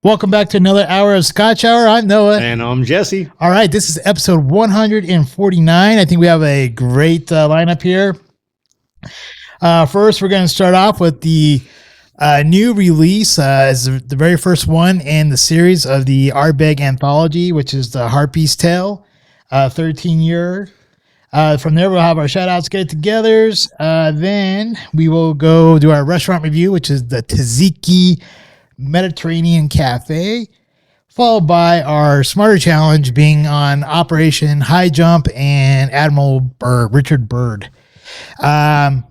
Welcome back to another hour of Scotch Hour. I'm Noah. And I'm Jesse. All right, this is episode 149. I think we have a great lineup here. First, we're going to start off with the new release as the very first one in the series of the Ardbeg Anthology, which is the Harpy's Tale, 13-year. From there, we'll have our shout-outs, get-togethers. Then we will go do our restaurant review, which is the Taziki Mediterranean Cafe, followed by our Smarter Challenge being on Operation Highjump and Admiral Byrd, Richard Byrd.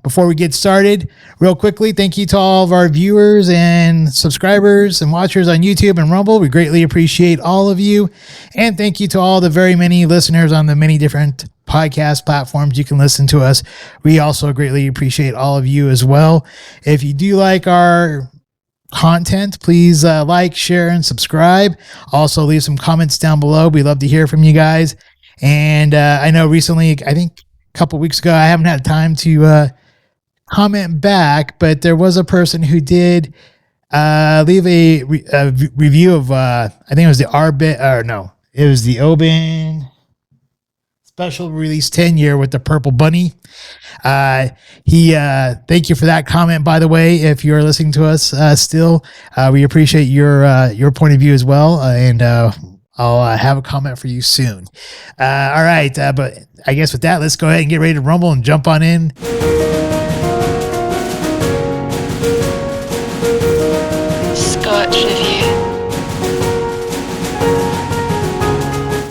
Before we get started, real quickly, thank you to all of our viewers and subscribers and watchers on YouTube and Rumble. We greatly appreciate all of you. And thank you to all the very many listeners on the many different podcast platforms you can listen to us. We also greatly appreciate all of you as well. If you do like our content, please like, share, and subscribe. Also, leave some comments down below. We love to hear from you guys. And I know recently, I think a couple weeks ago, I haven't had time to comment back, but there was a person who did leave a review of, I think it was the Ardbeg, or no, it was the Oban special release 10-year with the purple bunny. Thank you for that comment, by the way. If you're listening to us still, we appreciate your point of view as well. And I'll have a comment for you soon. All right. But I guess with that, let's go ahead and get ready to rumble and jump on in. Scotch Reviewed.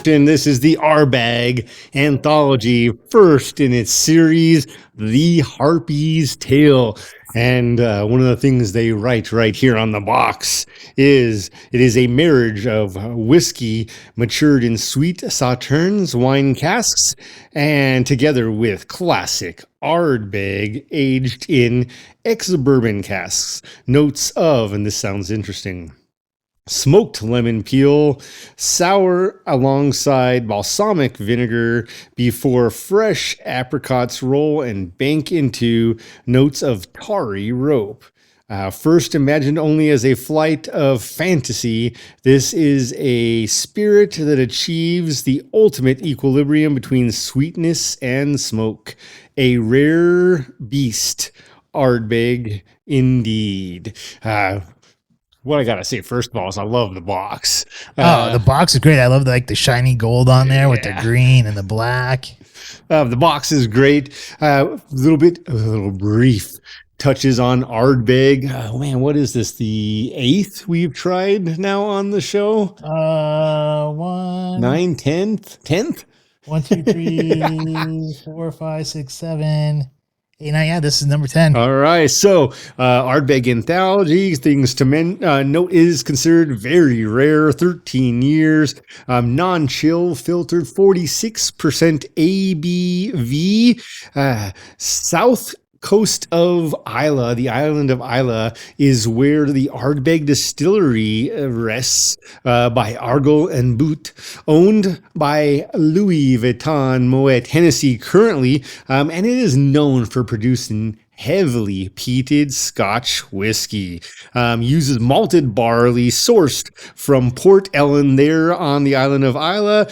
And this is the Ardbeg Anthology, first in its series, The Harpy's Tale. And one of the things they write right here on the box is it is a marriage of whiskey matured in sweet Sauternes wine casks and together with classic Ardbeg aged in ex-bourbon casks. Notes of, and this sounds interesting, smoked lemon peel, sour alongside balsamic vinegar before fresh apricots roll and bank into notes of tarry rope. First imagined only as a flight of fantasy, this is a spirit that achieves the ultimate equilibrium between sweetness and smoke. A rare beast, Ardbeg indeed. What I gotta say first of all is I love the box. The box is great. I love the shiny gold on there with the green and the black. The box is great. A little brief touches on Ardbeg. Oh man, what is this? The 8th we've tried now on the show? 9, 10th? 1, 2, 3, 4, 5, 6, 7, 8, 9. Yeah, this is number 10. All right. So, Ardbeg Anthology, things to note, is considered very rare. 13 years, non-chill, filtered, 46% ABV. South coast of Islay, the island of Islay, is where the Ardbeg distillery rests, by Argyle and Boot, owned by Louis Vuitton Moet Hennessy currently, and it is known for producing heavily peated Scotch whiskey. Uses malted barley sourced from Port Ellen there on the island of Islay.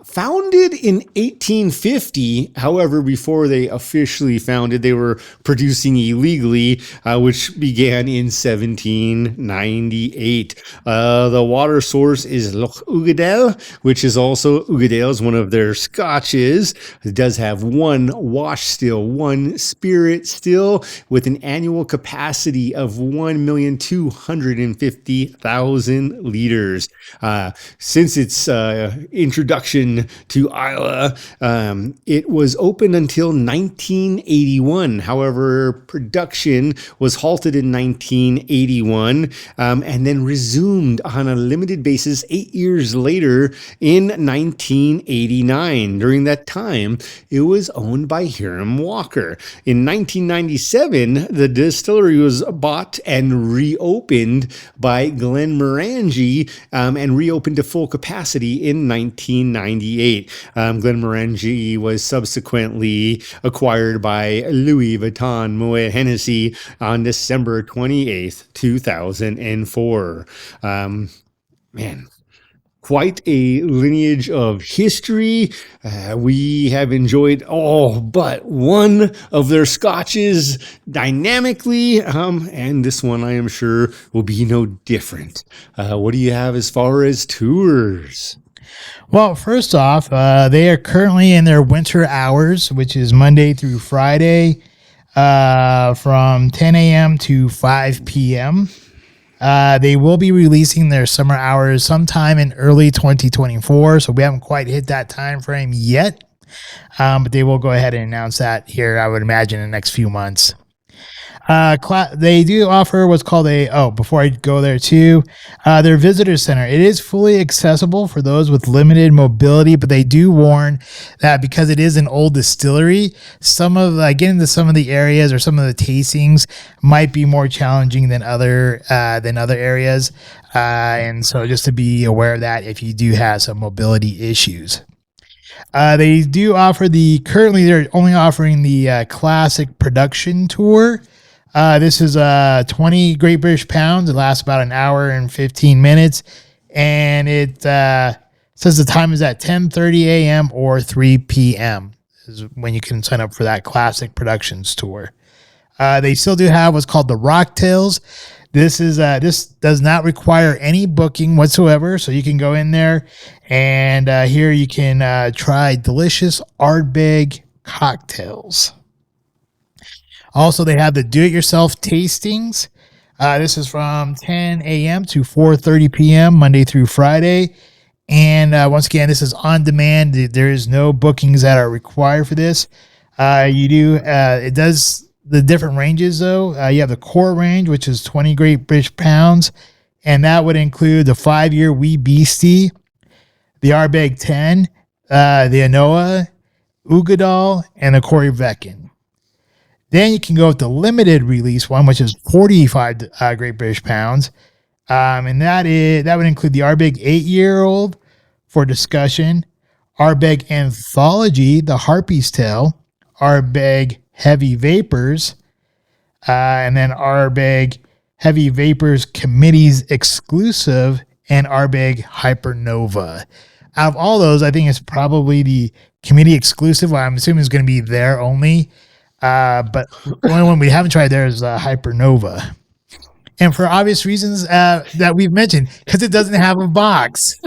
Founded in 1850, however, before they officially founded, they were producing illegally, which began in 1798. The water source is Loch Ugadale, which is also Ugadale's one of their scotches. It does have one wash still, one spirit still, with an annual capacity of 1,250,000 liters. Since its introduction to Islay, it was open until 1981. However, production was halted in 1981 and then resumed on a limited basis 8 years later in 1989. During that time, it was owned by Hiram Walker. In 1990, 1997, the distillery was bought and reopened by Glenmorangie and reopened to full capacity in 1998. Glenmorangie was subsequently acquired by Louis Vuitton Moet Hennessy on December 28th, 2004. Man, quite a lineage of history. We have enjoyed all but one of their scotches dynamically, and this one I am sure will be no different. What do you have as far as tours? Well, first off, they are currently in their winter hours, which is Monday through Friday, from 10 a.m. to 5 p.m. They will be releasing their summer hours sometime in early 2024, so we haven't quite hit that time frame yet, but they will go ahead and announce that here, I would imagine, in the next few months. They do offer what's called before I go there too, their visitor center. It is fully accessible for those with limited mobility, but they do warn that because it is an old distillery, getting to some of the areas or some of the tastings might be more challenging than other areas. And so just to be aware of that if you do have some mobility issues. They do offer currently they're only offering the classic production tour. This is 20 Great British pounds. It lasts about an hour and 15 minutes. And it says the time is at 10:30 a.m. or 3 p.m. is when you can sign up for that classic productions tour. They still do have what's called the Rocktails. This does not require any booking whatsoever. So you can go in there and here you can try delicious Ardbeg cocktails. Also, they have the do-it-yourself tastings. This is from 10 a.m. to 4:30 p.m. Monday through Friday. And once again, this is on demand. There is no bookings that are required for this. It does the different ranges, though. You have the core range, which is 20 Great British pounds. And that would include the 5-year Wee Beastie, the Ardbeg 10, the Anoa, Ugadal, and the Corey Vecken. Then you can go with the limited release one, which is 45 Great British pounds. And that would include the Ardbeg 8-year-old for discussion, Ardbeg Anthology, the Harpy's Tale, Ardbeg Heavy Vapors, and then Ardbeg Heavy Vapors Committee's Exclusive, and Ardbeg Hypernova. Out of all those, I think it's probably the committee exclusive. I'm assuming it's going to be there only. But the only one we haven't tried there is Hypernova. And for obvious reasons that we've mentioned, because it doesn't have a box.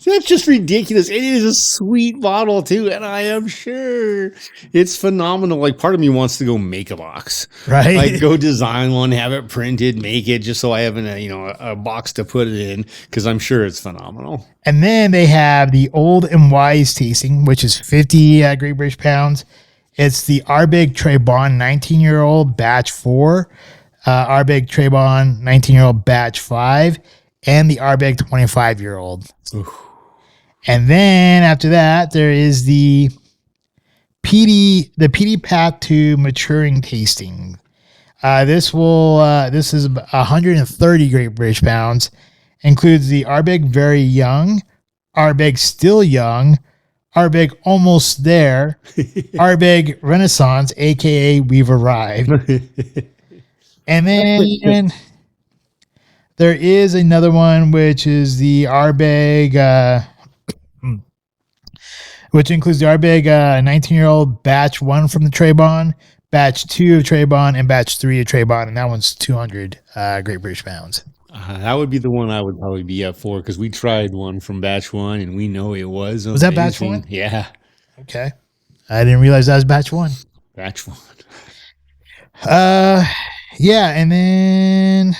That's just ridiculous. It is a sweet bottle too, and I am sure it's phenomenal. Like, part of me wants to go make a box, right? Like, go design one, have it printed, make it, just so I have a box to put it in, because I'm sure it's phenomenal. And then they have the Old and Wise tasting, which is 50 Great British pounds. It's the Ardbeg Trebon 19-year-old batch 4, Ardbeg Trebon 19-year-old batch 5, and the Ardbeg 25-year-old. And then after that, there is the PD Path to Maturing tasting. This is 130 Great British pounds. Includes the Ardbeg Very Young, Ardbeg Still Young, Ardbeg Almost There, Ardbeg Renaissance, aka We've Arrived. And then there is another one, which is the Ardbeg, which includes the Ardbeg 19-year-old batch 1 from the Trebon, batch 2 of Trebon, and batch 3 of Trebon, and that one's 200 Great British pounds. That would be the one I would probably be up for, because we tried one from batch 1 and we know it was amazing. Was that batch 1? Yeah. Okay. I didn't realize that was batch 1. Batch 1. Yeah, and then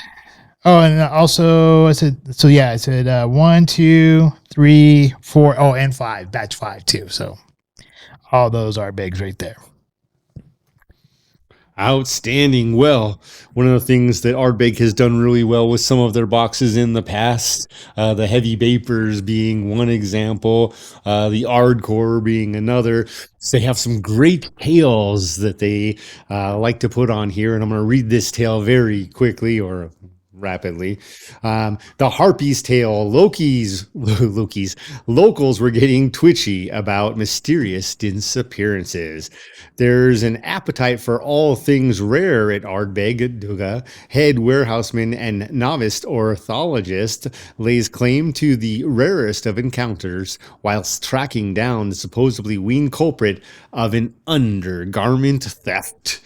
and also I said 1, 2, 3, 4, and 5, batch 5 too. So all those are bigs right there. Outstanding. Well, one of the things that Ardbeg has done really well with some of their boxes in the past, the Heavy Vapors being one example, the Ardcore being another. So they have some great tales that they like to put on here. And I'm going to read this tale very quickly or rapidly. The Harpy's tale. Locals were getting twitchy about mysterious disappearances. There's an appetite for all things rare at Ardbeg. Duga, head warehouseman and novice ornithologist, lays claim to the rarest of encounters whilst tracking down the supposedly winged culprit of an undergarment theft.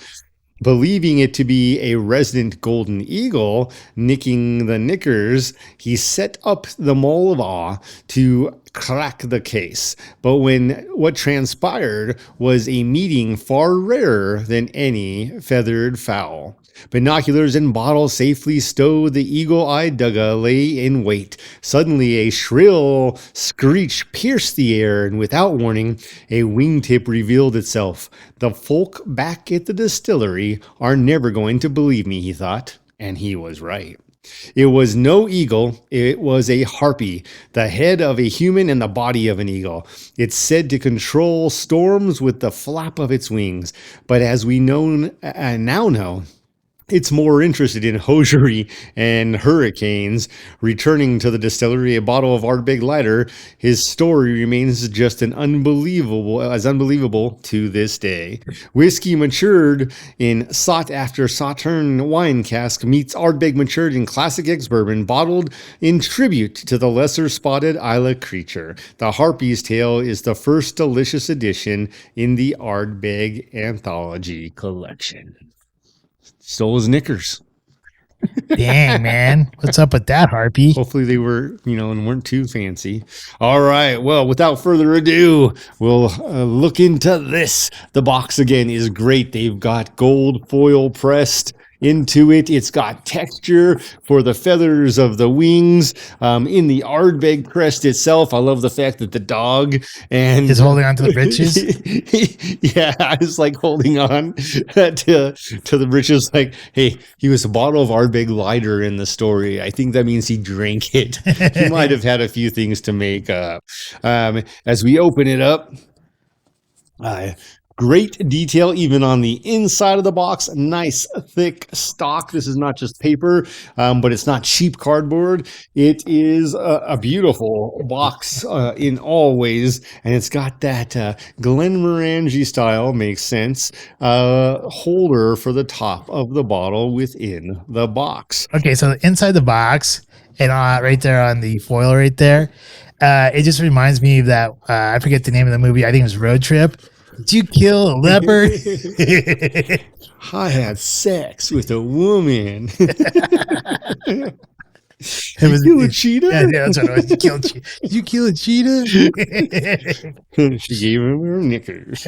Believing it to be a resident golden eagle nicking the knickers, he set up the Mole of Awe to crack the case. But when what transpired was a meeting far rarer than any feathered fowl. Binoculars and bottle safely stowed, the eagle-eyed Dugga lay in wait. Suddenly a shrill screech pierced the air, and without warning, a wingtip revealed itself. The folk back at the distillery are never going to believe me, he thought, and he was right. It was no eagle, it was a harpy, the head of a human and the body of an eagle. It's said to control storms with the flap of its wings, but as we now know, it's more interested in hosiery and hurricanes. Returning to the distillery, a bottle of Ardbeg lighter, his story remains just unbelievable to this day. Whiskey matured in sought-after Sauterne wine cask meets Ardbeg matured in classic ex-bourbon, bottled in tribute to the lesser-spotted Isla creature. The Harpy's Tale is the first delicious addition in the Ardbeg Anthology collection. Stole his knickers. Dang, man. What's up with that, Harpy? Hopefully they were, and weren't too fancy. All right. Well, without further ado, we'll look into this. The box, again, is great. They've got gold foil pressed into it. It's got texture for the feathers of the wings. In the Ardbeg crest itself, I love the fact that the dog and is holding on to the britches. Yeah, I was like holding on to the britches. Like, hey, he was a bottle of Ardbeg lighter in the story. I think that means he drank it. He might have had a few things to make up. As we open it up, great detail even on the inside of the box. Nice thick stock. This is not just paper, but it's not cheap cardboard. It is a beautiful box in all ways, and it's got that Glenmorangie style, makes sense, holder for the top of the bottle within the box. Okay, so inside the box and right there on the foil right there, it just reminds me of that, I forget the name of the movie, I think it was Road Trip. Did you kill a leopard? I had sex with a woman. It was you kill a cheetah? Yeah, that's what it was. Did you kill a cheetah? She gave him her knickers.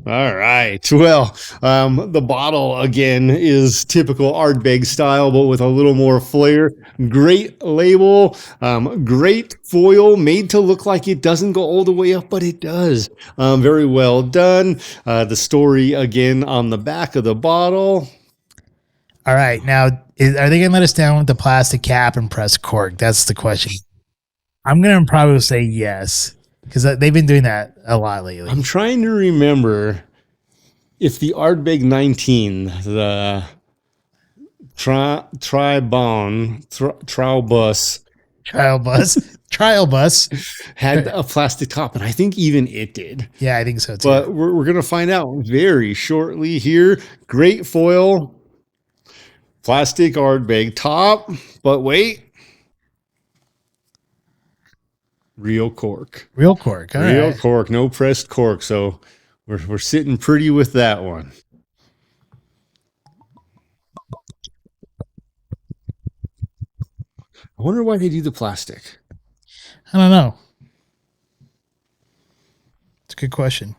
All right. Well, the bottle, again, is typical Ardbeg style, but with a little more flair. Great label. Great foil, made to look like it doesn't go all the way up, but it does. Very well done. The story, again, on the back of the bottle. All right. Now, are they going to let us down with the plastic cap and press cork? That's the question. I'm going to probably say yes, because they've been doing that a lot lately. I'm trying to remember if the Ardbeg 19, the trial bus had a plastic top, and I think even it did. Yeah, I think so too. But we're going to find out very shortly here. Great foil. Plastic Ardbeg top, but wait. Real cork. Real cork. All Real right. cork, no pressed cork. So we're sitting pretty with that one. I wonder why they do the plastic. I don't know. It's a good question.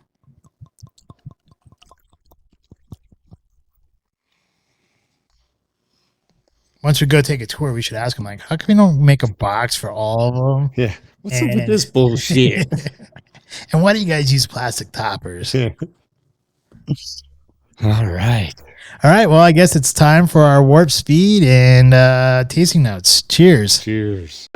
Once we go take a tour, we should ask them, like, how come we don't make a box for all of them? Yeah. What's up with this bullshit? And why do you guys use plastic toppers? All right. All right. Well, I guess it's time for our warp speed and tasting notes. Cheers. Cheers.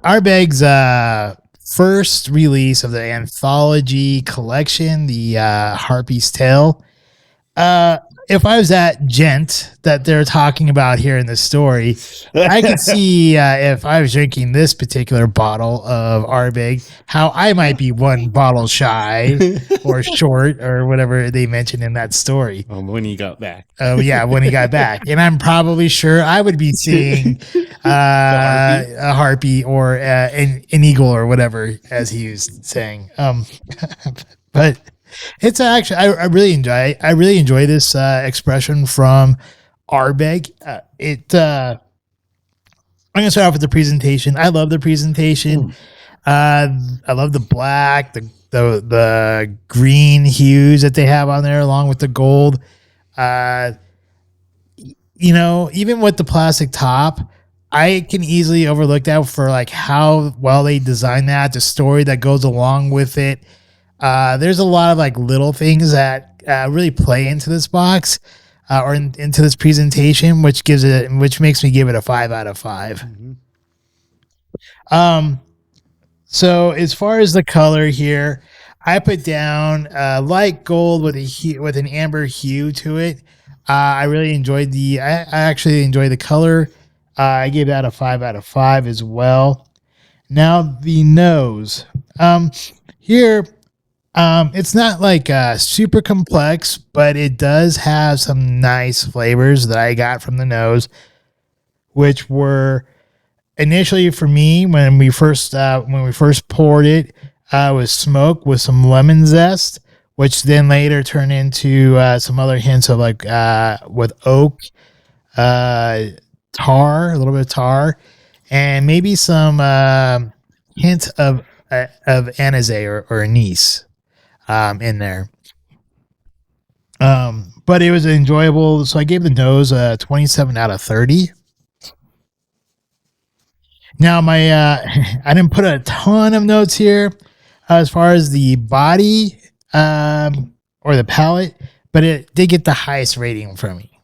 Ardbeg's first release of the anthology collection, the Harpy's Tale. If I was that gent that they're talking about here in the story, I could see if I was drinking this particular bottle of Ardbeg, how I might be one bottle shy or short or whatever they mentioned in that story. When he got back. Oh yeah, when he got back, and I'm probably sure I would be seeing a harpy or an eagle or whatever, as he was saying. But it's actually I really enjoy this expression from Ardbeg. I'm gonna start off with the presentation. I love the presentation. I love the black, the green hues that they have on there, along with the gold. Even with the plastic top, I can easily overlook that for like how well they designed that, the story that goes along with it. There's a lot of like little things that really play into this box or into this presentation, which makes me give it a 5 out of 5. So as far as the color here, I put down light gold with with an amber hue to it. I really enjoyed I actually enjoyed the color. I gave that a 5 out of 5 as well. Now the nose. Here, it's not like super complex, but it does have some nice flavors that I got from the nose, which were initially for me when we first poured it, was smoke with some lemon zest, which then later turned into some other hints of like with oak, tar, a little bit of tar, and maybe some hint of anise or anise in there. But it was enjoyable, so I gave the nose a 27 out of 30. Now I didn't put a ton of notes here as far as the body or the palate, but it did get the highest rating from me.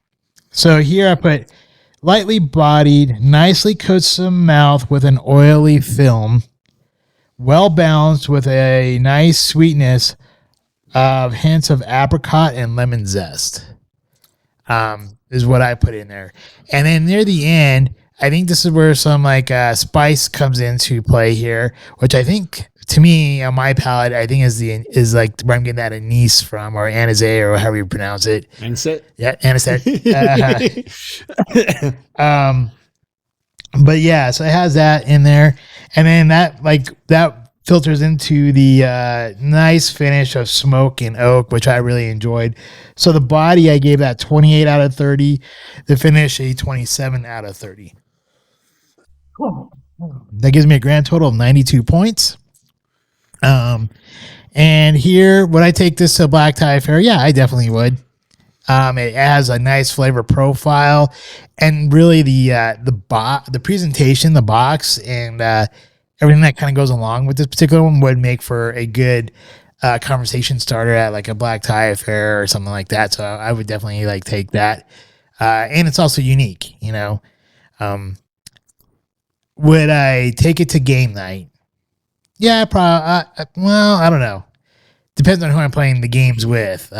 So here I put lightly bodied, nicely coated mouth with an oily film, well balanced with a nice sweetness of hints of apricot and lemon zest. Is what I put in there. And then near the end, I think this is where some like spice comes into play here, which I think to me on my palate, I think is like where I'm getting that anise from, or anisette, or however you pronounce it. Anisette? Yeah, anisette. But yeah, so it has that in there, and then that filters into the nice finish of smoke and oak, which I really enjoyed. So the body, I gave that 28 out of 30. The finish, a 27 out of 30. That gives me a grand total of 92 points. And here, would I take this to Black Tie Affair? Yeah, I definitely would. It has a nice flavor profile, and really the presentation, the box, and everything that kind of goes along with this particular one would make for a good conversation starter at like a Black Tie Affair or something like that. So I would definitely like take that. And it's also unique, would I take it to game night? Yeah, probably. Well, I don't know. Depends on who I'm playing the games with.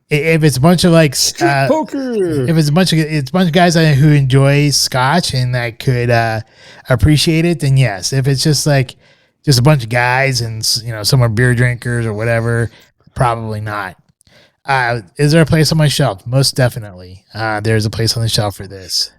If it's a bunch of like poker, if it's a bunch of guys who enjoy Scotch and that could appreciate it, then yes. If it's just a bunch of guys and some are beer drinkers or whatever, probably not. Is there a place on my shelf? Most definitely. There's a place on the shelf for this,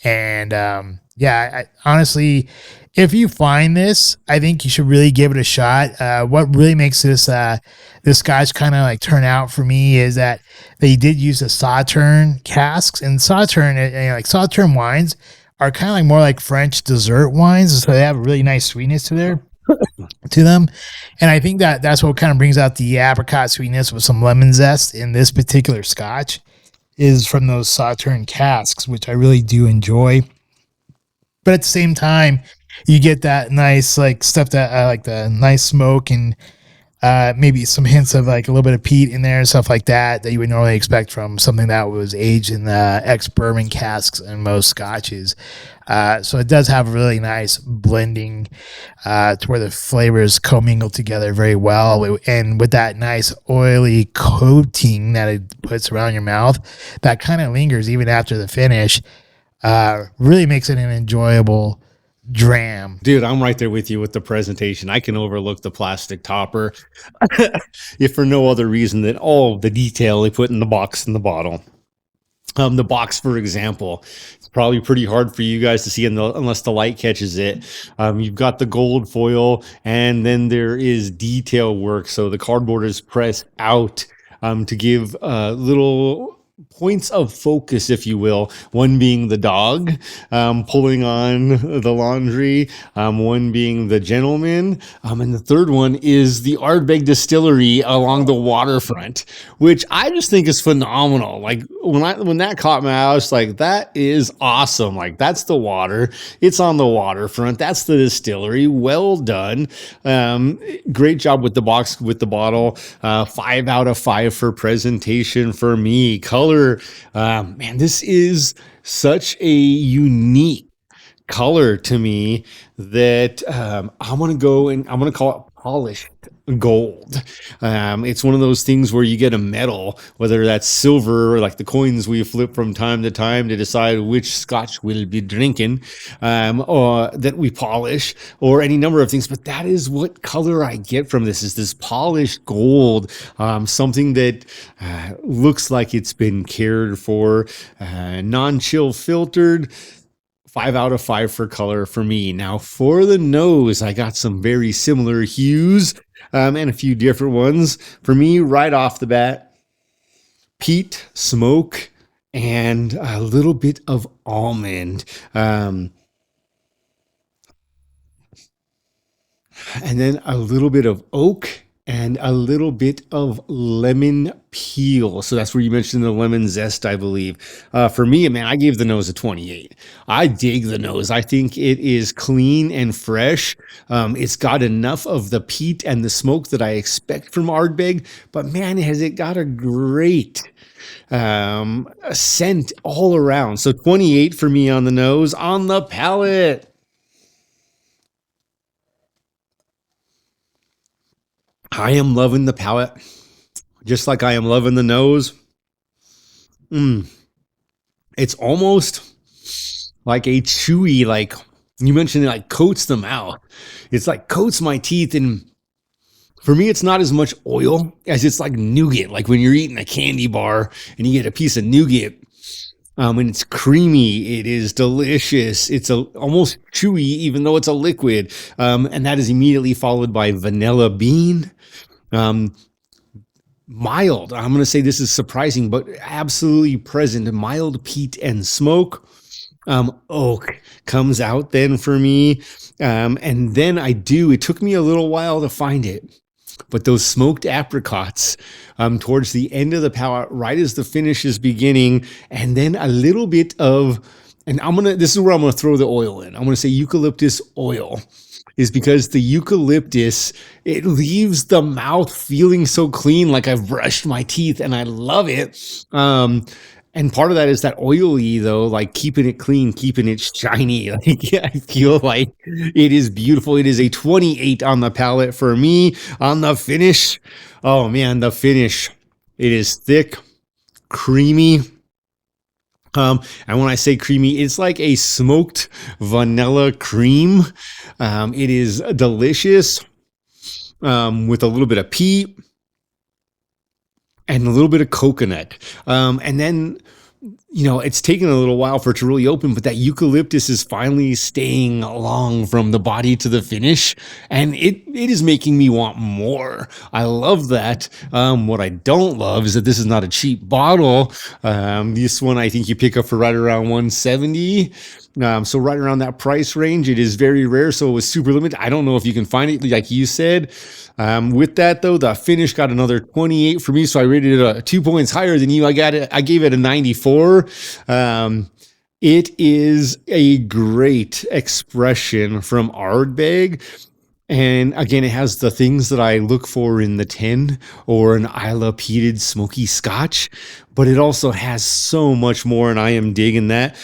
and I honestly, if you find this, I think you should really give it a shot. What really makes this Scotch kind of like turn out for me is that they did use the Sauterne casks, and Sauterne, like Sauterne wines are kind of like more like French dessert wines, so they have a really nice sweetness to them. And I think that's what kind of brings out the apricot sweetness with some lemon zest in this particular Scotch, is from those Sauterne casks, which I really do enjoy. But at the same time, you get that nice like stuff that like the nice smoke and maybe some hints of like a little bit of peat in there and stuff like that you would normally expect from something that was aged in ex-bourbon casks and most scotches. So it does have a really nice blending to where the flavors commingle together very well. And with that nice oily coating that it puts around your mouth, that kind of lingers even after the finish, really makes it an enjoyable dram. Dude, I'm right there with you with the presentation. I can overlook the plastic topper if for no other reason than all the detail they put in the box and the bottle. The box, for example, it's probably pretty hard for you guys to see unless the light catches it. You've got the gold foil, and then there is detail work. So the cardboard is pressed out to give little points of focus, if you will. One being the dog pulling on the laundry, one being the gentleman, and the third one is the Ardbeg distillery along the waterfront, which I just think is phenomenal. Like when that caught my eye, I was like, that is awesome. Like that's the water. It's on the waterfront. That's the distillery. Well done. Great job with the box, with the bottle. 5 out of 5 for presentation for me. Color, man, this is such a unique color to me that I'm going to go and I'm going to call it polished gold. It's one of those things where you get a medal, whether that's silver or like the coins we flip from time to time to decide which scotch we'll be drinking, or that we polish, or any number of things. But that is what color I get from this, is this polished gold, something that looks like it's been cared for, non-chill filtered. 5 out of 5 for color for me. Now for the nose, I got some very similar hues and a few different ones. For me, right off the bat, peat, smoke, and a little bit of almond. And then a little bit of oak and a little bit of lemon peel. So that's where you mentioned the lemon zest, I believe. For me, man, I gave the nose a 28. I dig the nose. I think it is clean and fresh. It's got enough of the peat and the smoke that I expect from Ardbeg, but man, has it got a great scent all around. So 28 for me on the nose. On the palate, I am loving the palate, just like I am loving the nose. It's almost like a chewy, like you mentioned, it like coats the mouth. It's like coats my teeth. And for me, it's not as much oil as it's like nougat. Like when you're eating a candy bar and you get a piece of nougat, and it's creamy. It is delicious. It's almost chewy, even though it's a liquid. And that is immediately followed by vanilla bean. Mild. I'm going to say this is surprising, but absolutely present. Mild peat and smoke. Oak comes out then for me. And then it took me a little while to find it, but those smoked apricots towards the end of the palate, right as the finish is beginning, and then a little bit of, and this is where I'm going to throw the oil in. I'm going to say eucalyptus oil, is because the eucalyptus, it leaves the mouth feeling so clean, like I've brushed my teeth, and I love it. And part of that is that oily, though, like keeping it clean, keeping it shiny. Like, yeah, I feel like it is beautiful. It is a 28 on the palate for me. On the finish, oh man, the finish, it is thick, creamy. And when I say creamy, it's like a smoked vanilla cream. It is delicious, with a little bit of peat and a little bit of coconut. And then, it's taken a little while for it to really open, but that eucalyptus is finally staying along from the body to the finish. And it is making me want more. I love that. What I don't love is that this is not a cheap bottle. This one, I think you pick up for right around 170. So right around that price range. It is very rare, so it was super limited. I don't know if you can find it, like you said. With that though, the finish got another 28 for me, so I rated it 2 points higher than you. I gave it a 94. It is a great expression from Ardbeg. And again, it has the things that I look for in the 10 or an Isla peated smoky scotch, but it also has so much more. And I am digging that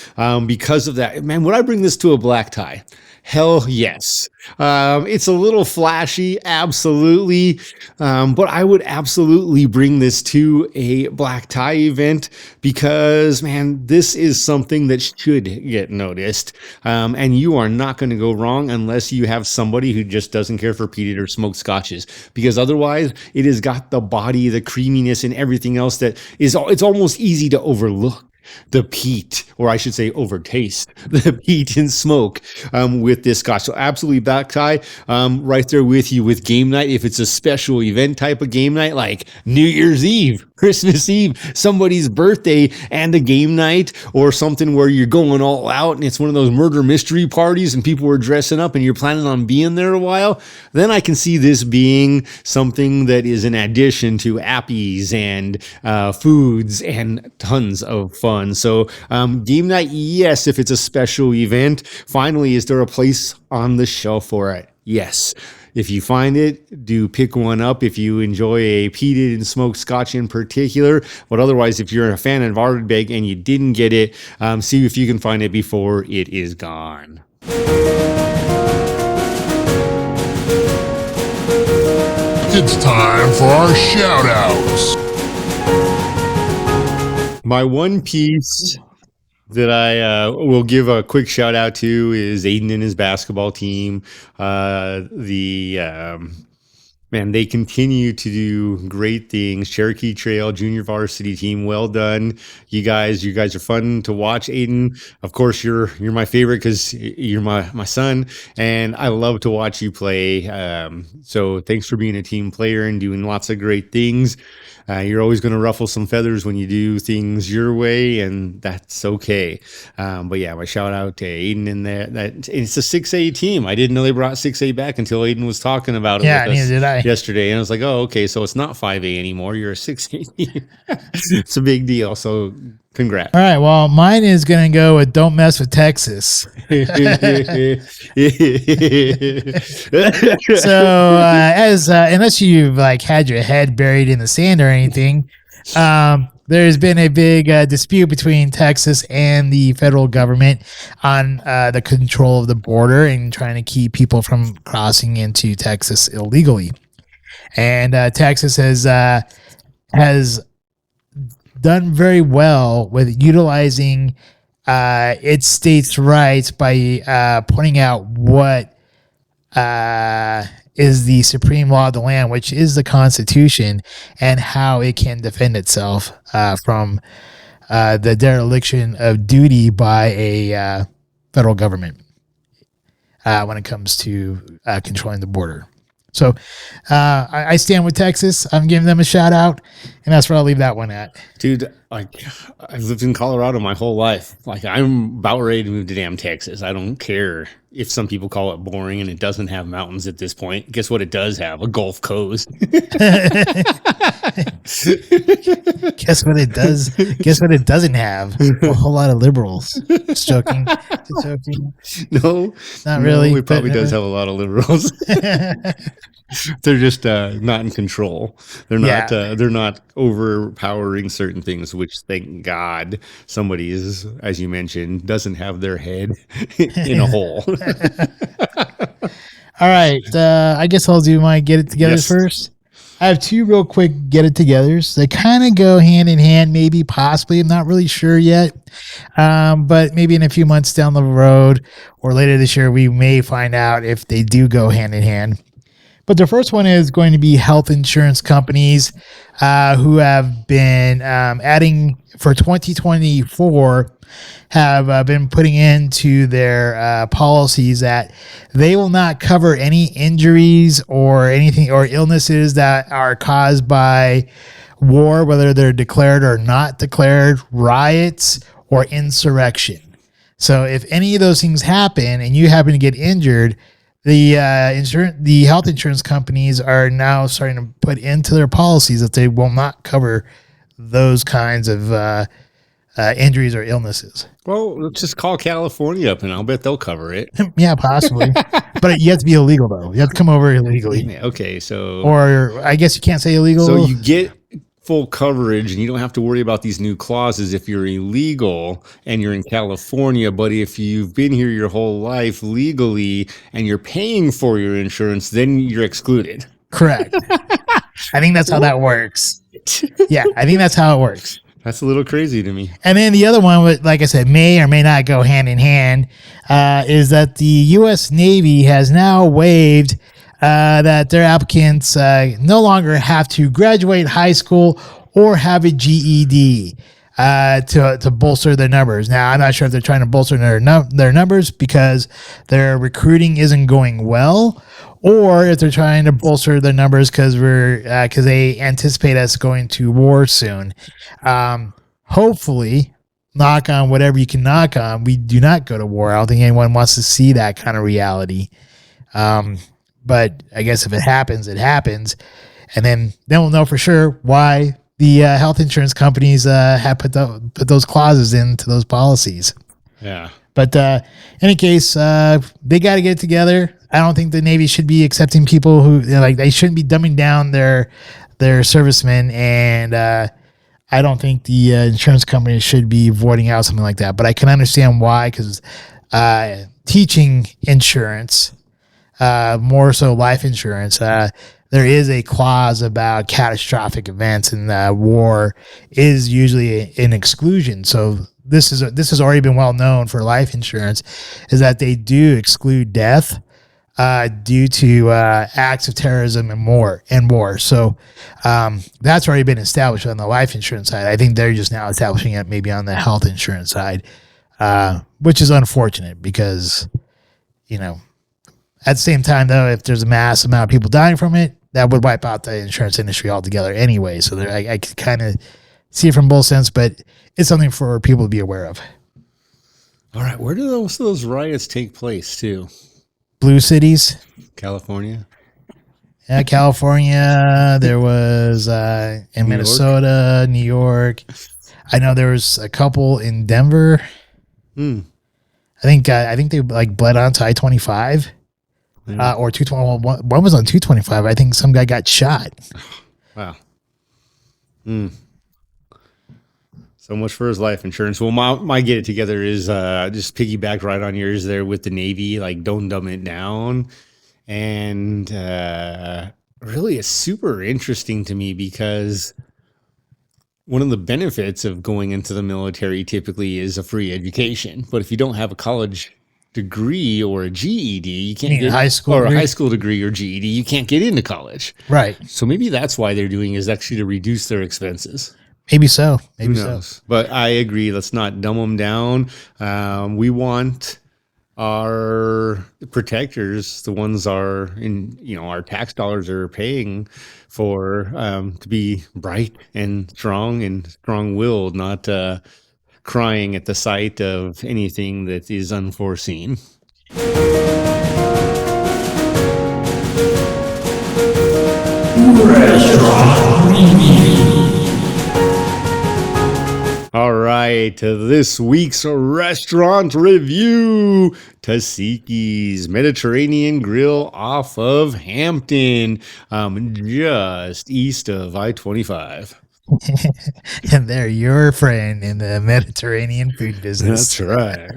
because of that. Man, would I bring this to a black tie? Hell yes. It's a little flashy, absolutely. But I would absolutely bring this to a black tie event because, man, this is something that should get noticed. And you are not going to go wrong unless you have somebody who just doesn't care for peated or smoked scotches, because otherwise it has got the body, the creaminess, and everything else that is, it's almost easy to overlook the peat, or I should say overtaste the peat and smoke with this scotch. So absolutely back tie, right there with you with game night. If it's a special event type of game night, like New Year's Eve, Christmas Eve, somebody's birthday and a game night, or something where you're going all out and it's one of those murder mystery parties and people are dressing up and you're planning on being there a while, then I can see this being something that is an addition to appies and foods and tons of fun. So game night, yes, if it's a special event. Finally, is there a place on the shelf for it? Yes. If you find it, do pick one up if you enjoy a peated and smoked scotch in particular. But otherwise, if you're a fan of Ardbeg and you didn't get it, see if you can find it before it is gone. It's time for our shout-outs. My one piece that I will give a quick shout out to is Aiden and his basketball team. Man, they continue to do great things. Cherokee Trail Junior Varsity team, well done, you guys. You guys are fun to watch. Aiden, of course, you're my favorite because you're my son, and I love to watch you play. So thanks for being a team player and doing lots of great things. You're always going to ruffle some feathers when you do things your way, and that's okay. But yeah, my shout out to Aiden in there. That it's a 6A team. I didn't know they brought 6A back until Aiden was talking about it with neither did I. yesterday, and I was like, oh, okay, so it's not 5A anymore. You're a 6A team. It's a big deal. So congrats. All right. Well, mine is going to go with "Don't Mess with Texas." So, unless you've like had your head buried in the sand or anything, there's been a big dispute between Texas and the federal government on the control of the border and trying to keep people from crossing into Texas illegally. And Texas has done very well with utilizing its state's rights by pointing out what is the supreme law of the land, which is the Constitution, and how it can defend itself from the dereliction of duty by a federal government when it comes to controlling the border. So I stand with Texas. I'm giving them a shout out, and that's where I'll leave that one at. Dude, like, I've lived in Colorado my whole life. Like, I'm about ready to move to damn Texas. I don't care if some people call it boring and it doesn't have mountains at this point. Guess what it does have? A Gulf Coast. Guess what it does? Guess what it doesn't have? A whole lot of liberals. Just joking. Just joking. No, Not really. It probably does have a lot of liberals. They're just not in control. They're not. They're not overpowering certain things. Which, thank God, somebody is, as you mentioned, doesn't have their head in a hole. All right. I guess I'll do my get it together first. I have two real quick get it togethers. They kind of go hand in hand, maybe, possibly. I'm not really sure yet. But maybe in a few months down the road or later this year, we may find out if they do go hand in hand. But the first one is going to be health insurance companies who have been adding for 2024 have been putting into their policies that they will not cover any injuries or anything or illnesses that are caused by war, whether they're declared or not declared, riots or insurrection. So if any of those things happen and you happen to get injured, the health insurance companies are now starting to put into their policies that they will not cover those kinds of injuries or illnesses. Well, let's just call California up, and I'll bet they'll cover it. Yeah, possibly. But you have to be illegal, though. You have to come over illegally. Okay, so Or I guess you can't say illegal. So you get full coverage, and you don't have to worry about these new clauses if you're illegal and you're in California. But if you've been here your whole life legally and you're paying for your insurance, then you're excluded. Correct. I think that's how that works. Yeah, I think that's how it works. That's a little crazy to me. And then the other one, like I said, may or may not go hand in hand, is that the U.S. Navy has now waived that their applicants no longer have to graduate high school or have a GED to bolster their numbers. Now, I'm not sure if they're trying to bolster their numbers because their recruiting isn't going well, or if they're trying to bolster their numbers because they anticipate us going to war soon. Hopefully, knock on whatever you can knock on, we do not go to war. I don't think anyone wants to see that kind of reality. But I guess if it happens, it happens. And then we'll know for sure why the health insurance companies have put those clauses into those policies. Yeah. But in any case, they got to get it together. I don't think the Navy should be accepting people who they shouldn't be dumbing down their servicemen, and I don't think the insurance companies should be voiding out something like that. But I can understand why, because teaching insurance, more so life insurance, there is a clause about catastrophic events, and war is usually an exclusion. So this has already been well known for life insurance, is that they do exclude death due to acts of terrorism and war. So that's already been established on the life insurance side. I think they're just now establishing it maybe on the health insurance side, which is unfortunate because, at the same time, though, if there's a mass amount of people dying from it, that would wipe out the insurance industry altogether anyway. So I could kind of see it from both sides, but it's something for people to be aware of. All right. Where do most of those riots take place, too? Blue cities. California? Yeah, California. There was in Minnesota, New York. I know there was a couple in Denver. I think they bled onto I-25 or 220. Well, one was on 225. I think some guy got shot. Wow. So much for his life insurance. Well, my get it together is just piggyback right on yours there with the Navy. Like, don't dumb it down. And really, it's super interesting to me because one of the benefits of going into the military typically is a free education. But if you don't have a college degree or a GED, you can't get high school or degree? a high school degree or GED. You can't get into college. Right. So maybe that's why they're doing is actually to reduce their expenses. Maybe so. Maybe Who so. knows? But I agree. Let's not dumb them down. We want our protectors, the ones our tax dollars are paying for, to be bright and strong-willed, not crying at the sight of anything that is unforeseen. All right, this week's restaurant review, Taziki's Mediterranean Grill off of Hampton, just east of I-25. And they're your friend in the Mediterranean food business. That's right.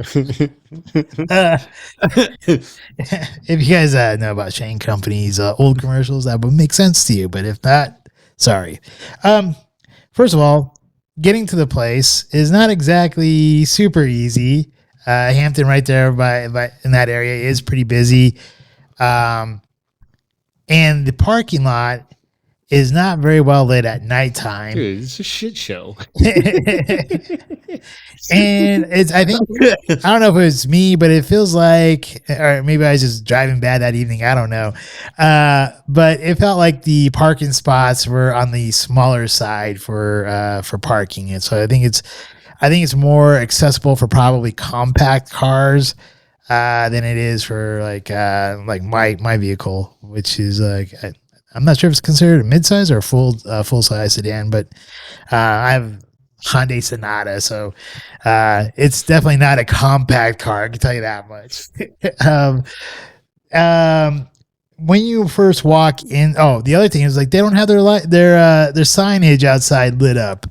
If you guys know about Shane Company's old commercials, that would make sense to you. But if not, sorry. First of all, getting to the place is not exactly super easy. Hampton, right there by in that area, is pretty busy, and the parking lot is not very well lit at nighttime. Dude, it's a shit show. And I don't know if it was me, but it feels like, or maybe I was just driving bad that evening. I don't know. But it felt like the parking spots were on the smaller side for parking. And so I think it's more accessible for probably compact cars, than it is for like my vehicle, which is I'm not sure if it's considered a midsize or a full size sedan, but I have Hyundai Sonata. So it's definitely not a compact car. I can tell you that much. um, um, when you first walk in, the other thing is like they don't have their signage outside lit up.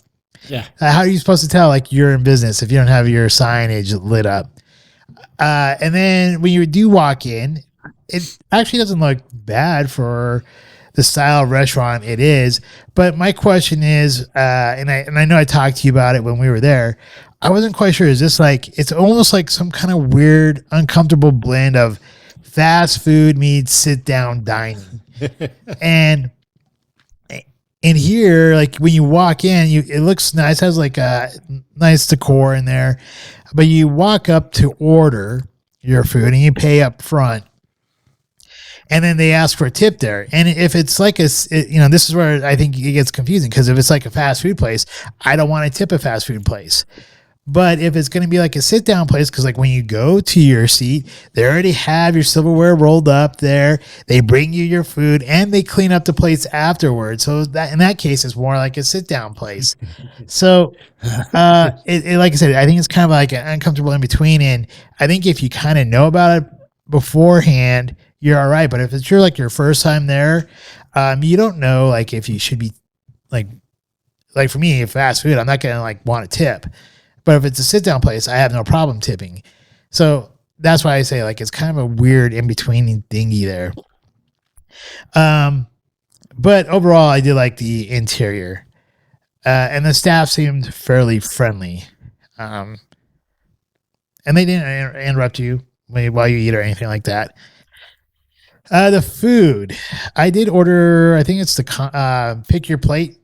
Yeah. How are you supposed to tell like you're in business if you don't have your signage lit up? And then when you do walk in, it actually doesn't look bad for the style of restaurant it is. But my question is, and I know I talked to you about it when we were there. I wasn't quite sure. Is this like it's almost like some kind of weird, uncomfortable blend of fast food meets sit down dining, and in here, like when you walk in, it looks nice, has like a nice decor in there, but you walk up to order your food and you pay up front, and then they ask for a tip there. And if it's like this is where I think it gets confusing because if it's like a fast food place, I don't want to tip a fast food place. But if it's going to be like a sit down place, because like when you go to your seat, they already have your silverware rolled up there. They bring you your food and they clean up the plates afterwards. So that in that case, it's more like a sit down place. So, like I said, I think it's kind of like an uncomfortable in between. And I think if you kind of know about it beforehand, you're all right. But if it's your first time there, you don't know like if you should be like for me, fast food, I'm not going to like want to tip. But if it's a sit down place, I have no problem tipping. So that's why I say like it's kind of a weird in between thingy there. But overall, I did like the interior, and the staff seemed fairly friendly. And they didn't interrupt you while you eat or anything like that. The food, I did order. I think it's the pick your plate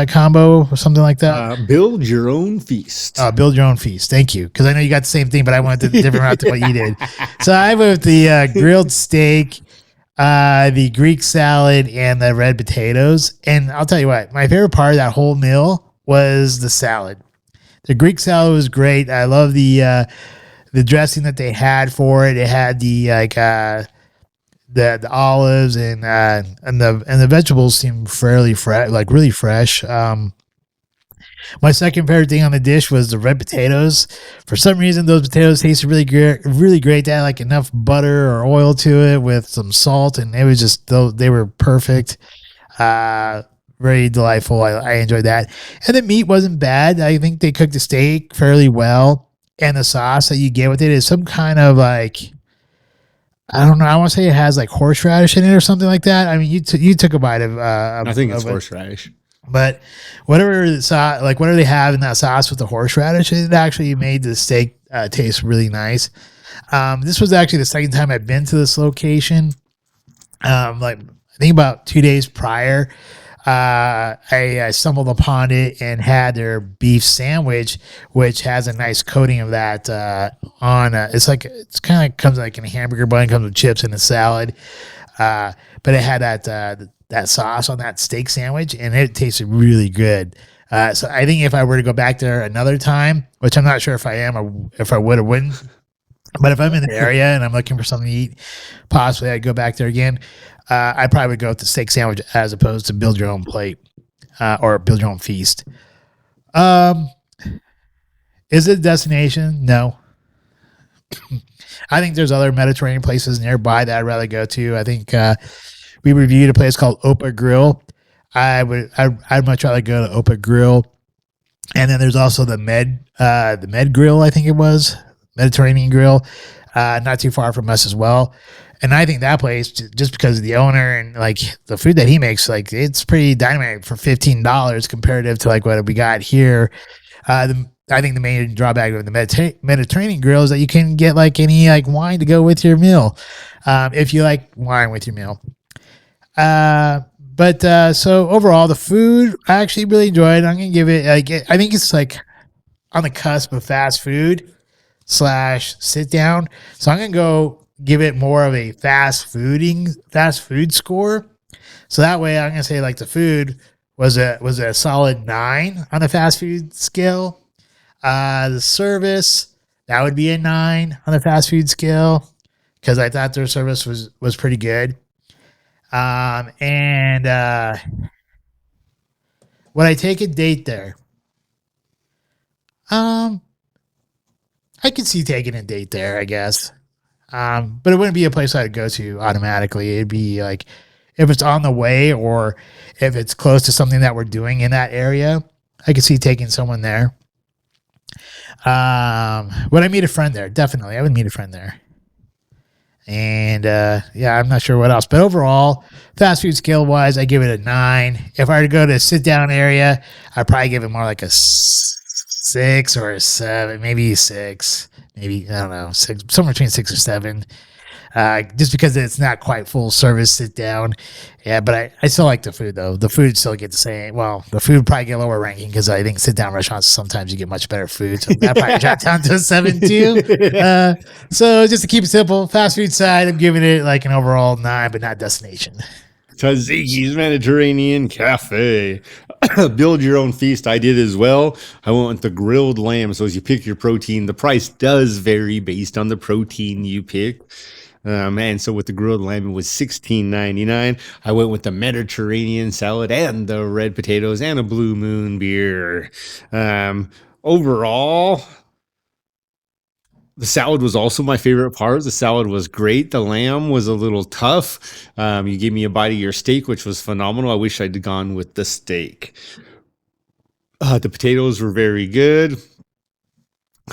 combo or something like that. Build your own feast. Build your own feast. Thank you. Because I know you got the same thing, but I went the different route to what you did. So I went with the grilled steak, the Greek salad, and the red potatoes. And I'll tell you what, my favorite part of that whole meal was the salad. The Greek salad was great. I love the dressing that they had for it. It had the the olives and the vegetables seemed fairly fresh, like really fresh. My second favorite thing on the dish was the red potatoes. For some reason, those potatoes tasted really great. Really great. They had like enough butter or oil to it with some salt, and it was just they were perfect. Very delightful. I enjoyed that, and the meat wasn't bad. I think they cooked the steak fairly well, and the sauce that you get with it is some kind of like. I don't know. I want to say it has like horseradish in it or something like that. I mean, you took a bite of. I think it's horseradish. But whatever whatever they have in that sauce with the horseradish, it actually made the steak taste really nice. This was actually the second time I've been to this location. I think about 2 days prior, I stumbled upon it and had their beef sandwich, which has a nice coating of that on. It's kind of comes like in a hamburger bun, comes with chips and a salad. But it had that sauce on that steak sandwich, and it tasted really good. So I think if I were to go back there another time, which I'm not sure if I am or if I would or wouldn't, but if I'm in the area and I'm looking for something to eat, possibly I'd go back there again. I probably would go with the steak sandwich as opposed to build your own plate or build your own feast. Is it a destination? No. I think there's other Mediterranean places nearby that I'd rather go to. I think we reviewed a place called Opa Grill. I'd much rather go to Opa Grill. And then there's also the Med Grill, I think it was. Mediterranean Grill. Not too far from us as well. And I think that place, just because of the owner and like the food that he makes, like it's pretty dynamite for $15 comparative to like what we got here. I think the main drawback of the Mediterranean Grill is that you can get like any like wine to go with your meal, if you like wine with your meal. So overall, the food I actually really enjoyed. I'm gonna give it I think it's like on the cusp of fast food / sit down. So I'm gonna go give it more of a fast food score. So that way I'm gonna say like the food was a solid 9 on the fast food scale. The service, that would be a 9 on the fast food scale because I thought their service was pretty good. And would I take a date there? I could see taking a date there, I guess. But it wouldn't be a place I'd go to automatically. It'd be like if it's on the way or if it's close to something that we're doing in that area, I could see taking someone there. Would I meet a friend there? Definitely. I would meet a friend there. And yeah, I'm not sure what else. But overall, fast food scale wise, I give it a 9. If I were to go to a sit down area, I'd probably give it more like a 6 or a 7, maybe 6. Maybe, I don't know, 6, somewhere between 6 or 7. Just because it's not quite full service sit down. Yeah, but I still like the food though. The food still get the same. Well, the food probably get a lower ranking because I think sit down restaurants sometimes you get much better food. So that probably dropped down to a 7 too. So just to keep it simple, fast food side, I'm giving it like an overall 9, but not destination. Taziki's Mediterranean Cafe. Build your own feast. I did as well. I went with the grilled lamb. So as you pick your protein, the price does vary based on the protein you pick. And so with the grilled lamb, it was $16.99. I went with the Mediterranean salad and the red potatoes and a Blue Moon beer. Overall, the salad was also my favorite part. The salad was great. The lamb was a little tough. You gave me a bite of your steak, which was phenomenal. I wish I'd gone with the steak. The potatoes were very good.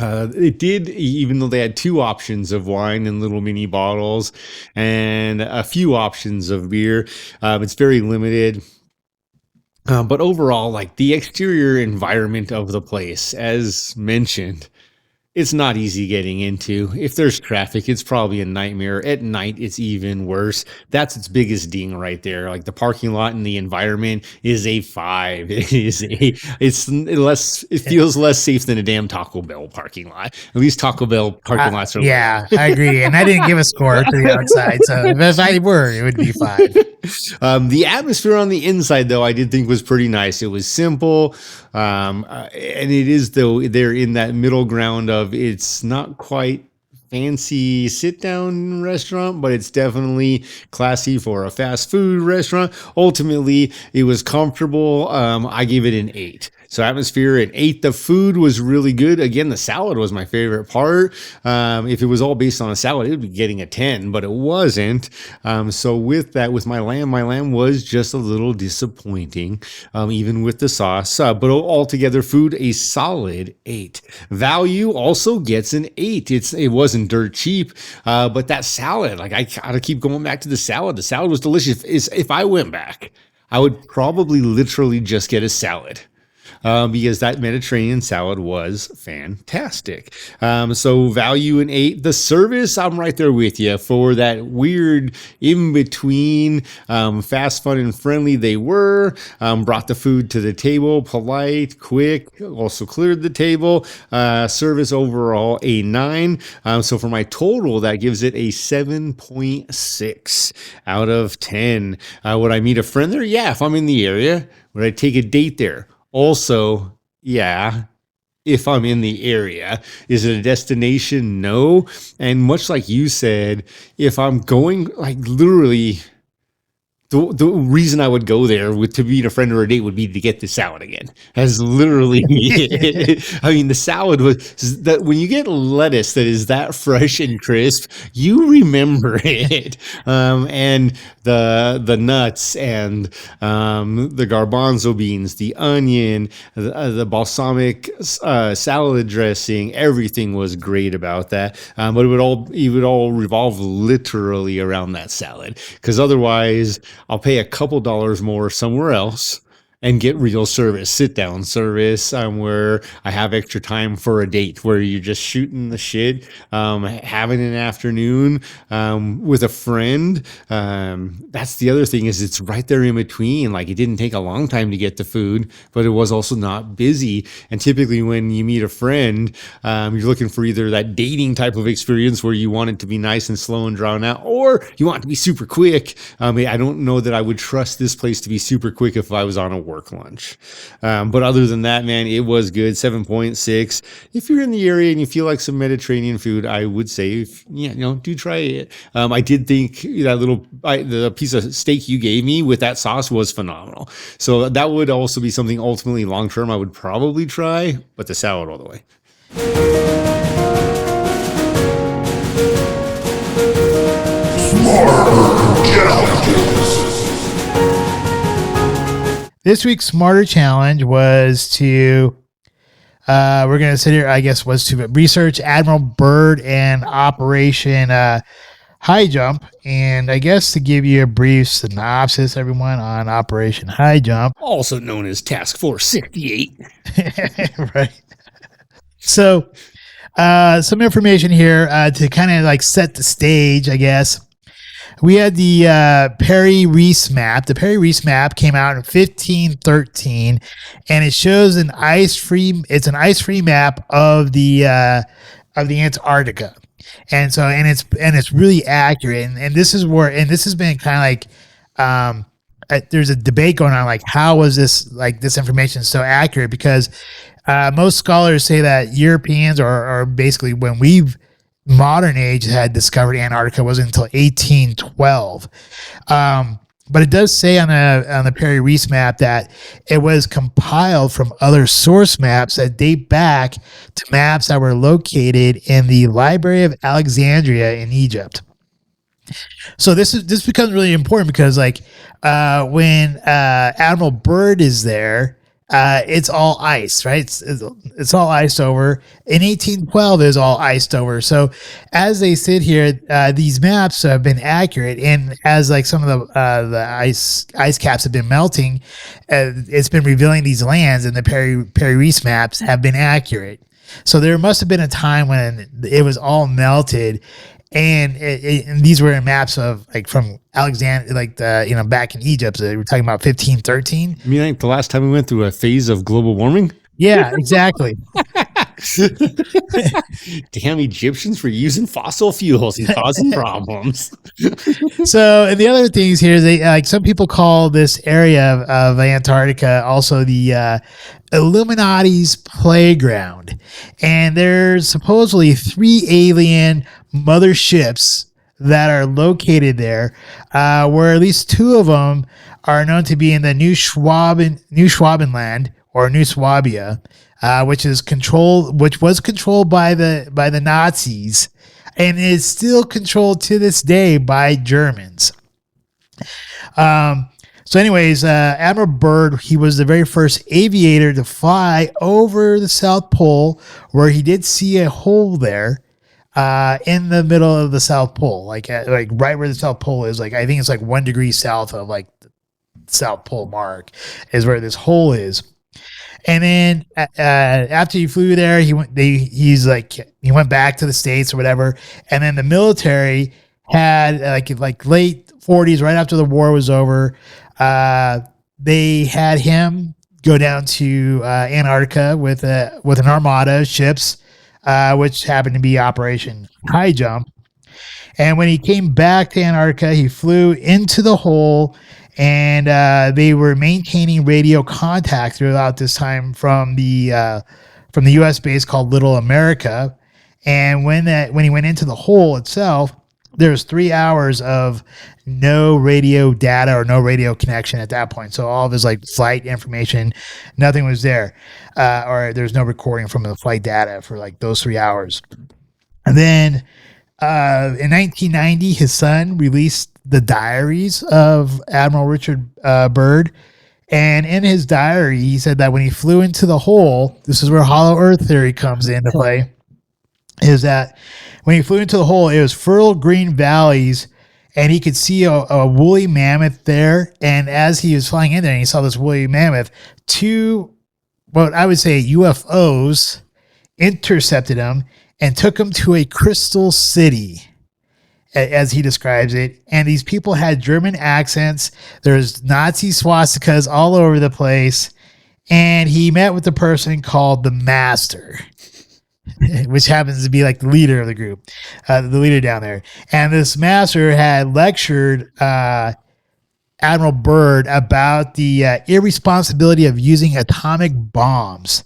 It did, even though they had 2 options of wine in little mini bottles and a few options of beer. It's very limited. But overall, like the exterior environment of the place, as mentioned, it's not easy getting into. If there's traffic, it's probably a nightmare. At night, it's even worse. That's its biggest ding right there. Like the parking lot and the environment is a 5. It feels less safe than a damn Taco Bell parking lot. At least Taco Bell parking lots are. Yeah, I agree. And I didn't give a score to the outside. So if I were, it would be 5. The atmosphere on the inside, though, I did think was pretty nice. It was simple. And it is, though, they're in that middle ground of it's not quite fancy sit down restaurant, but it's definitely classy for a fast food restaurant. Ultimately, it was comfortable. I gave it an 8. So atmosphere at 8. The food was really good. Again, the salad was my favorite part. If it was all based on a salad, it would be getting a 10, but it wasn't. So with that, with my lamb was just a little disappointing, even with the sauce. But altogether, food, a solid 8. Value also gets an 8. It wasn't dirt cheap, but that salad, like I gotta keep going back to the salad. The salad was delicious. If I went back, I would probably literally just get a salad. Because that Mediterranean salad was fantastic. So value an 8. The service, I'm right there with you for that weird in between. Fast, fun, and friendly they were. Brought the food to the table, polite, quick. Also cleared the table. Service overall a 9. So for my total, that gives it a 7.6 out of 10. Would I meet a friend there? Yeah, if I'm in the area. Would I take a date there? Also, yeah, if I'm in the area. Is it a destination? No. And much like you said, if I'm going, like literally, the reason I would go there to meet a friend or a date would be to get the salad again. That's literally it. I mean, the salad was that when you get lettuce that is that fresh and crisp, you remember it. And the nuts and the garbanzo beans, the onion, the balsamic salad dressing, everything was great about that. But it would all revolve literally around that salad, because otherwise I'll pay a couple dollars more somewhere else and get real service, sit down service, where I have extra time for a date, where you're just shooting the shit, having an afternoon with a friend. That's the other thing, is it's right there in between. Like, it didn't take a long time to get the food, but it was also not busy. And typically when you meet a friend, you're looking for either that dating type of experience where you want it to be nice and slow and drawn out, or you want it to be super quick. I don't know that I would trust this place to be super quick if I was on a work lunch. But other than that, man, it was good. 7.6. If you're in the area and you feel like some Mediterranean food, I would say, do try it. I did think that the piece of steak you gave me with that sauce was phenomenal. So that would also be something ultimately long-term I would probably try, but the salad all the way. This week's Smarter Challenge was to, we're going to sit here, I guess, was to research Admiral Byrd and Operation Highjump. And I guess to give you a brief synopsis, everyone, on Operation Highjump. Also known as Task Force 68. Right. So, some information here to kind of like set the stage, I guess. We had the Perry-Reese map. The Perry-Reese map came out in 1513, and it shows an ice-free. It's an ice-free map of the Antarctica, and it's really accurate. And this is where, and this has been kind of like there's a debate going on, like how was this information so accurate? Because most scholars say that Europeans are basically, when we've modern age had discovered Antarctica wasn't until 1812. But it does say on the Perry-Reese map that it was compiled from other source maps that date back to maps that were located in the Library of Alexandria in Egypt. So this becomes really important because when Admiral Byrd is there, it's all ice, right? It's all iced over. In 1812, it was all iced over. So as they sit here, these maps have been accurate, and as like some of the ice caps have been melting, it's been revealing these lands, and the Perry-Reese maps have been accurate. So there must have been a time when it was all melted. And these were maps of from Alexander, back in Egypt. So we're talking about 1513. You mean the last time we went through a phase of global warming? Yeah, exactly. Damn Egyptians for using fossil fuels and causing problems. So, and the other things here is some people call this area of Antarctica also the Illuminati's playground. And there's supposedly 3 alien motherships that are located there, where at least 2 of them are known to be in the New Schwabenland or New Swabia, which was controlled by the Nazis and is still controlled to this day by Germans. So anyways, Admiral Byrd, he was the very first aviator to fly over the South Pole, where he did see a hole there in the middle of the South Pole, like right where the South Pole is. I think it's 1 degree south of the South Pole mark is where this hole is. And then after he flew there, he went back to the States or whatever. And then the military had late 40s, right after the war was over, they had him go down to Antarctica with an armada of ships, which happened to be Operation Highjump. And when he came back to Antarctica, he flew into the hole, and they were maintaining radio contact throughout this time from the U.S. base called Little America. And when he went into the hole itself, there was 3 hours of no radio data or no radio connection at that point. So all of his flight information, nothing was there, or there's no recording from the flight data for those 3 hours. And then in 1990, his son released the diaries of Admiral Richard Byrd. And in his diary, he said that when he flew into the hole, this is where Hollow Earth theory comes into play, is that when he flew into the hole, it was fertile green valleys, and he could see a woolly mammoth there. And as he was flying in there and he saw this woolly mammoth, 2, what I would say UFOs intercepted him and took him to a crystal city, as he describes it. And these people had German accents. There's Nazi swastikas all over the place. And he met with the person called the Master, which happens to be the leader of the group, the leader down there. And this Master had lectured Admiral Byrd about the irresponsibility of using atomic bombs,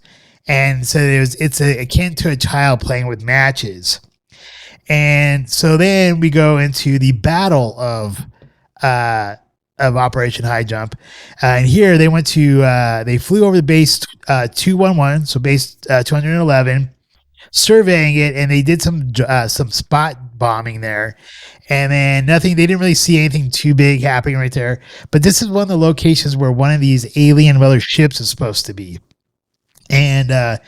and said it's akin to a child playing with matches. And so then we go into the battle of Operation Highjump, and here they went to they flew over the base 211, so base 211, surveying it, and they did some spot bombing there, and then nothing. They didn't really see anything too big happening right there. But this is one of the locations where one of these alien weather ships is supposed to be, and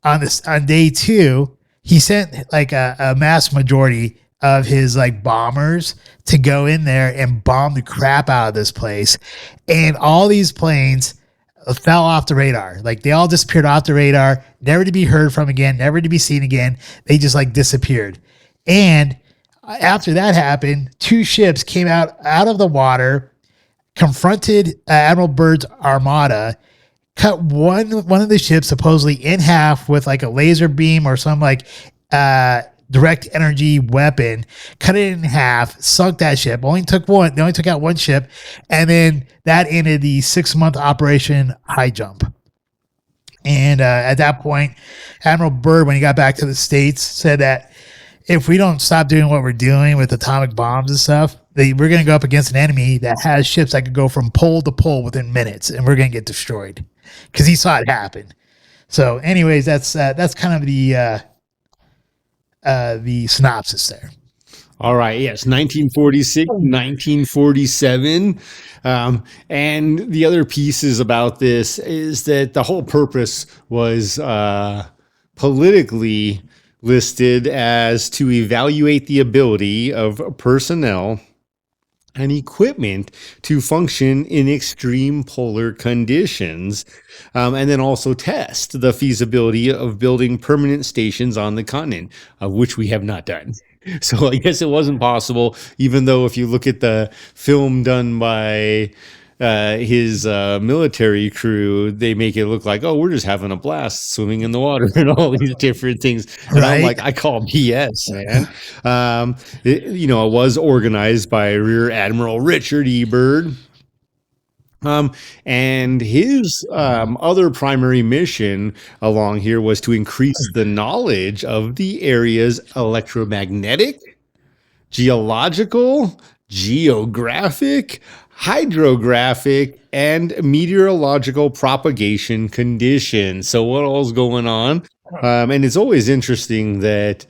on day 2, he sent like a mass majority of his like bombers to go in there and bomb the crap out of this place, and all these planes fell off the radar. Like they all disappeared off the radar, never to be heard from again, never to be seen again. They just like disappeared. And after that happened, 2 ships came out of the water, confronted Admiral Byrd's armada, cut one of the ships supposedly in half with like a laser beam or some like direct energy weapon, cut it in half, sunk that ship. They only took out one ship, and then that ended the 6-month Operation Highjump. And at that point, Admiral Byrd, when he got back to the States, said that if we don't stop doing what we're doing with atomic bombs and stuff, we're going to go up against an enemy that has ships that could go from pole to pole within minutes, and we're going to get destroyed, because he saw it happen. So, anyways, that's kind of the synopsis there. All right. Yes. 1946, 1947. And the other pieces about this is that the whole purpose was politically listed as to evaluate the ability of personnel and equipment to function in extreme polar conditions, and then also test the feasibility of building permanent stations on the continent, which we have not done. So I guess it wasn't possible, even though if you look at the film done by his military crew, they make it look like, oh, we're just having a blast swimming in the water and all these different things. And Right. I'm like, I call BS, man. It was organized by Rear Admiral Richard E. Byrd. And his other primary mission along here was to increase the knowledge of the area's electromagnetic, geological, geographic, hydrographic, and meteorological propagation conditions. So what all's going on? And it's always interesting that,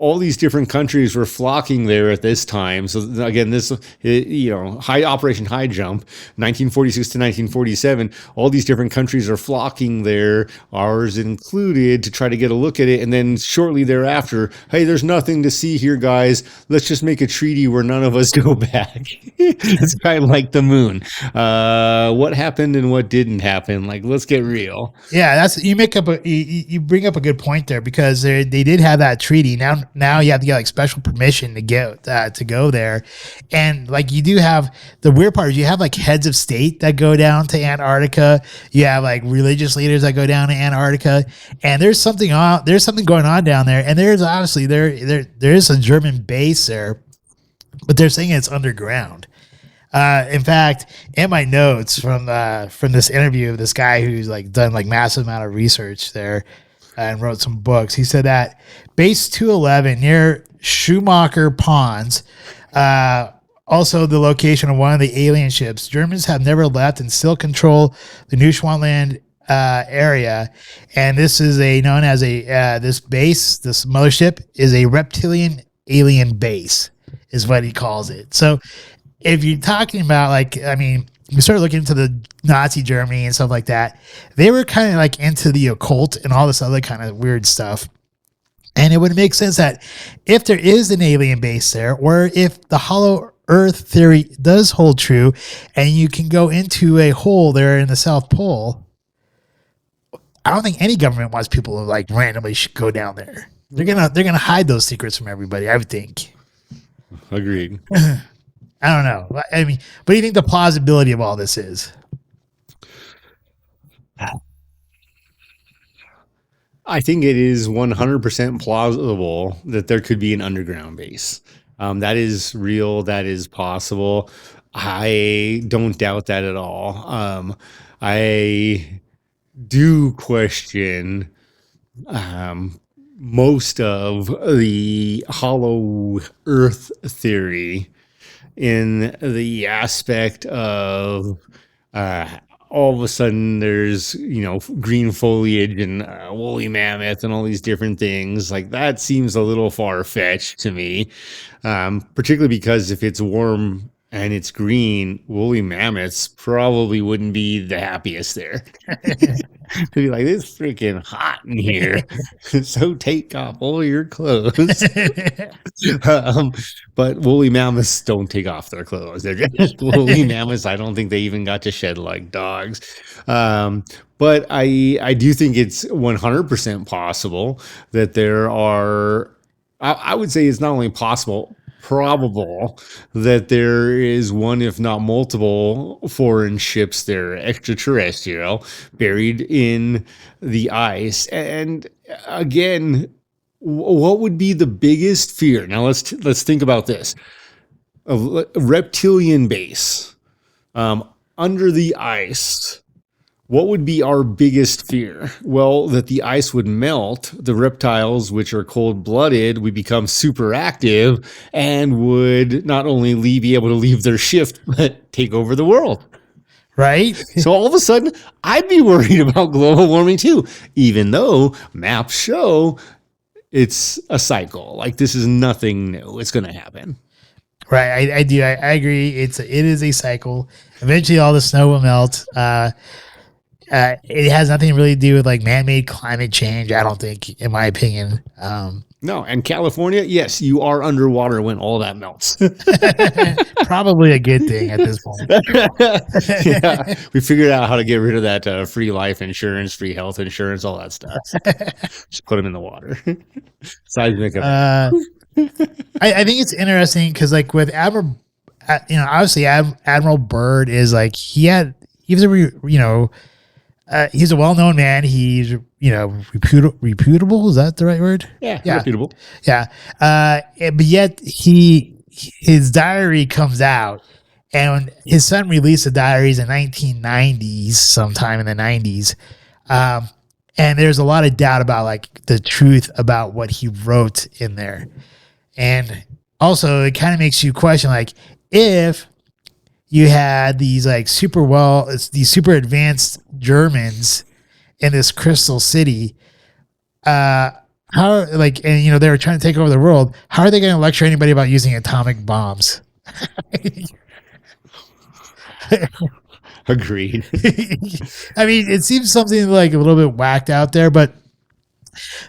all these different countries were flocking there at this time. So again, this, Operation Highjump, 1946 to 1947, all these different countries are flocking there, ours included, to try to get a look at it. And then shortly thereafter, hey, there's nothing to see here, guys. Let's just make a treaty where none of us go back. It's kind of like the moon. What happened and what didn't happen? Like, let's get real. Yeah, you bring up a good point there, because they did have that treaty. Now you have to get like special permission to go there, and like you do have the weird part is you have like heads of state that go down to Antarctica. You have like religious leaders that go down to Antarctica, and there's something going on down there. And there's obviously there is a German base there, but they're saying it's underground. In fact, in my notes from this interview of this guy who's like done like massive amount of research there and wrote some books, he said that base 211 near Schumacher Ponds, also the location of one of the alien ships, Germans have never left and still control the Neuschwanland area. And this is known as this mothership is a reptilian alien base, is what he calls it. So if you're talking about you start looking into the Nazi Germany and stuff like that, they were kind of like into the occult and all this other kind of weird stuff. And it would make sense that if there is an alien base there, or if the hollow earth theory does hold true, and you can go into a hole there in the South Pole, I don't think any government wants people to like randomly go down there. They're gonna hide those secrets from everybody, I would think. Agreed. I don't know. I mean, what do you think the plausibility of all this is? I think it is 100% plausible that there could be an underground base. That is real. That is possible. I don't doubt that at all. I do question most of the hollow earth theory in the aspect of uh, all of a sudden there's green foliage and woolly mammoth and all these different things. Like, that seems a little far-fetched to me, particularly because if it's warm and it's green, woolly mammoths probably wouldn't be the happiest there. They'd be like, it's freaking hot in here, so take off all your clothes. But woolly mammoths don't take off their clothes. They're just woolly mammoths. I don't think they even got to shed like dogs. But I do think it's 100% possible that there are, I would say it's not only possible, probable that there is one, if not multiple, foreign ships there, extraterrestrial, buried in the ice. And again, what would be the biggest fear? Now let's think about this: a reptilian base under the ice. What would be our biggest fear? Well, that the ice would melt, the reptiles, which are cold-blooded, would become super active and would not only be able to leave their shift, but take over the world. Right? So all of a sudden, I'd be worried about global warming too, even though maps show it's a cycle. Like, this is nothing new. It's going to happen. Right. I do. I agree. It is a cycle. Eventually all the snow will melt. It has nothing really to do with like man-made climate change, I don't think, in my opinion. No, and California, yes, you are underwater when all that melts. Probably a good thing at this point. Yeah, we figured out how to get rid of that free life insurance, free health insurance, all that stuff. Just put them in the water. Seismic. I think it's interesting because, like, with Admiral, obviously Admiral Byrd is like he was he's a well-known man. He's reputable. Is that the right word? Yeah, Yeah. reputable. Yeah. But yet his diary comes out, and when his son released the diaries in 1990s, sometime in the 90s. And there's a lot of doubt about like the truth about what he wrote in there. And also it kind of makes you question, like, if you had these like these super advanced Germans in this crystal city, they were trying to take over the world. How are they going to lecture anybody about using atomic bombs? Agreed. I mean, it seems something like a little bit whacked out there, but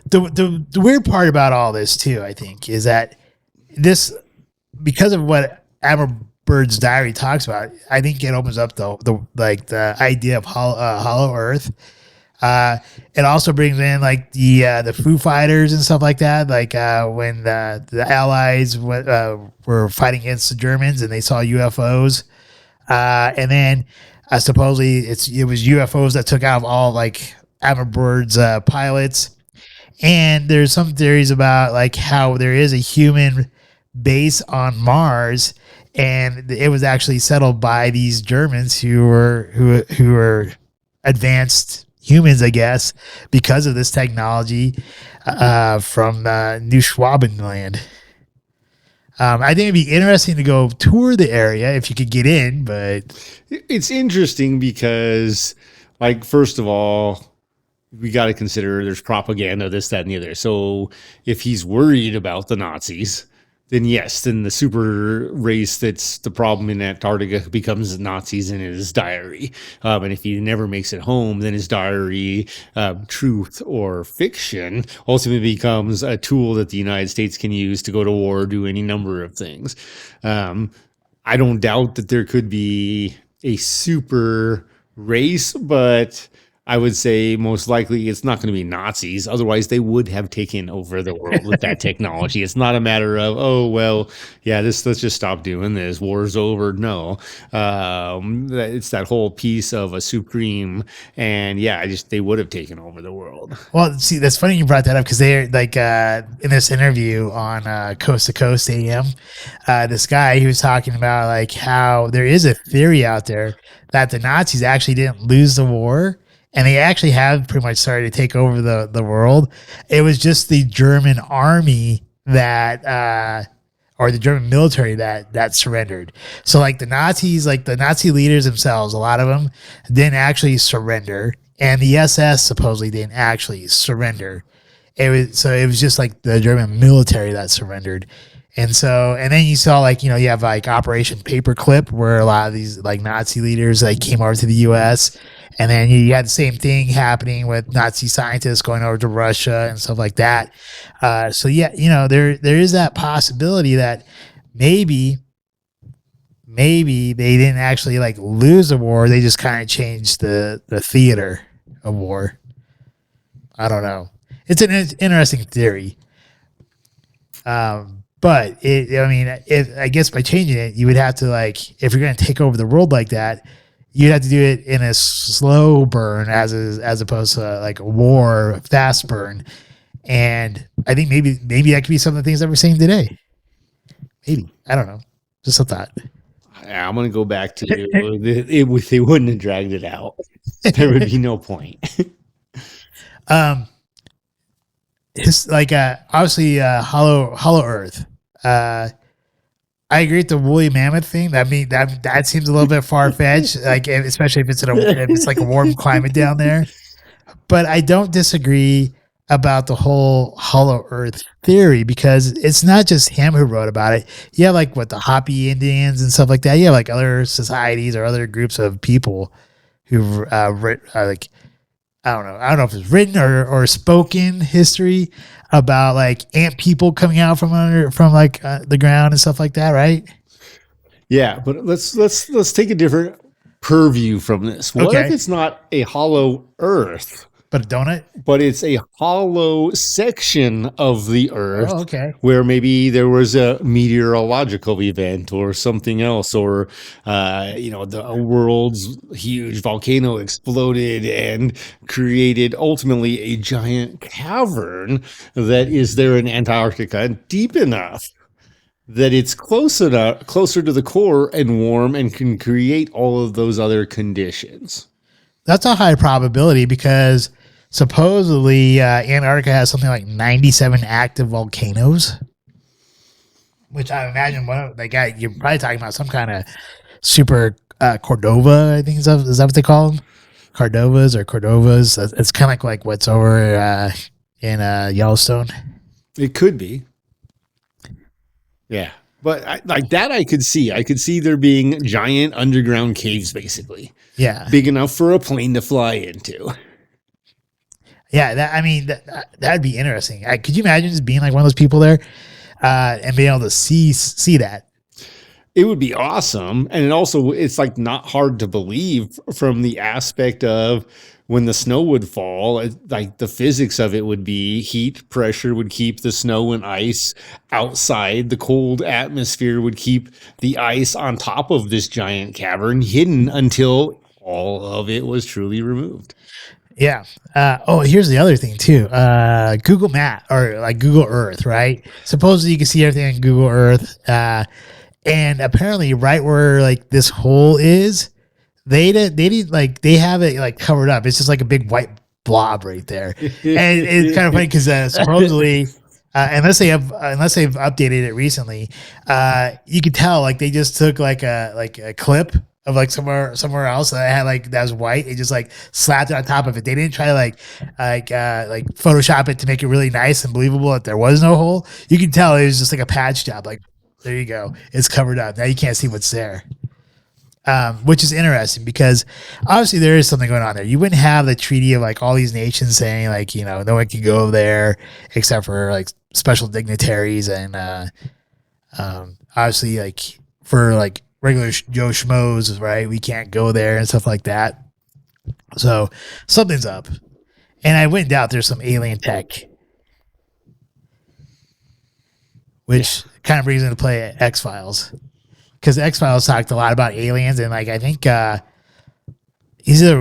the weird part about all this too, I think, is that this, because of what Admiral Byrd's diary talks about, I think it opens up the idea of hollow Earth. It also brings in like the Foo Fighters and stuff like that. Like when the Allies were fighting against the Germans and they saw UFOs, and then supposedly it was UFOs that took out all like Admiral Byrd's pilots. And there's some theories about like how there is a human base on Mars, and it was actually settled by these Germans who were advanced humans, I guess, because of this technology from New Schwabenland. I think it'd be interesting to go tour the area if you could get in, but It's interesting because, like, first of all, we got to consider there's propaganda, this, that, and the other. So if he's worried about the Nazis, then yes, then the super race that's the problem in Antarctica becomes Nazis in his diary. And if he never makes it home, then his diary, truth or fiction, ultimately becomes a tool that the United States can use to go to war or do any number of things. I don't doubt that there could be a super race, but I would say most likely it's not going to be Nazis. Otherwise, they would have taken over the world with that technology. It's not a matter of, oh, well, yeah, let's just stop doing this. War's over. No, it's that whole piece of a supreme. And yeah, they would have taken over the world. Well, see, that's funny you brought that up because they're like in this interview on Coast to Coast AM, this guy he was talking about like how there is a theory out there that the Nazis actually didn't lose the war and they actually have pretty much started to take over the world. It was just the German army that or the German military that surrendered. So like the Nazis, like the Nazi leaders themselves, a lot of them didn't actually surrender. And the SS supposedly didn't actually surrender. It was just like the German military that surrendered. And then you saw like, you have like Operation Paperclip where a lot of these like Nazi leaders like came over to the US. And then you had the same thing happening with Nazi scientists going over to Russia and stuff like that. So yeah, there is that possibility that maybe they didn't actually like lose the war. They just kind of changed the theater of war. I don't know. It's an interesting theory. But I guess by changing it, you would have to like, if you're going to take over the world like that, you'd have to do it in a slow burn as opposed to like a war fast burn. And I think maybe that could be some of the things that we're saying today. Maybe. I don't know. Just a thought. I'm going to go back to if they wouldn't have dragged it out, there would be no point. It's like obviously Hollow Earth. I agree with the woolly mammoth thing. That seems a little bit far fetched, like especially if it's like a warm climate down there. But I don't disagree about the whole Hollow Earth theory because it's not just him who wrote about it. You have like the Hopi Indians and stuff like that. You have like other societies or other groups of people who've like I don't know if it's written or spoken history about like ant people coming out from the ground and stuff like that, right? Yeah, but let's take a different purview from this. What if it's not a hollow Earth? But don't it? But it's a hollow section of the Earth where maybe there was a meteorological event or something else, or the world's huge volcano exploded and created ultimately a giant cavern that is there in Antarctica, deep enough that it's closer to the core and warm and can create all of those other conditions. That's a high probability because supposedly Antarctica has something like 97 active volcanoes, which I imagine you're probably talking about some kind of super Cordova, I think is that what they call them? Cordovas. It's kind of like what's over in Yellowstone. It could be. Yeah. But I could see. I could see there being giant underground caves, basically. Yeah. Big enough for a plane to fly into. Yeah, that'd be interesting. Could you imagine just being like one of those people there and being able to see that? It would be awesome. And it's like not hard to believe from the aspect of when the snow would fall, like the physics of it would be heat pressure would keep the snow and ice outside. The cold atmosphere would keep the ice on top of this giant cavern hidden until all of it was truly removed. Yeah. Here's the other thing too. Google Map or like Google Earth, right? Supposedly you can see everything on Google Earth. And apparently right where like this hole is, they have it like covered up. It's just like a big white blob right there. And it's kind of funny because supposedly unless they've updated it recently, you could tell like they just took like a clip of like somewhere else that had like that was white. It just like slapped it on top of it. They didn't try to like Photoshop it to make it really nice and believable that there was no hole. You can tell it was just like a patch job. Like there you go, it's covered up. Now you can't see what's there, which is interesting because obviously there is something going on there. You wouldn't have the treaty of like all these nations saying like no one can go there except for like special dignitaries and obviously like for like regular Joe Schmoes, right? We can't go there and stuff like that. So something's up. And I went out, there's some alien tech, which kind of brings into play X-Files. Because X-Files talked a lot about aliens, and like I think either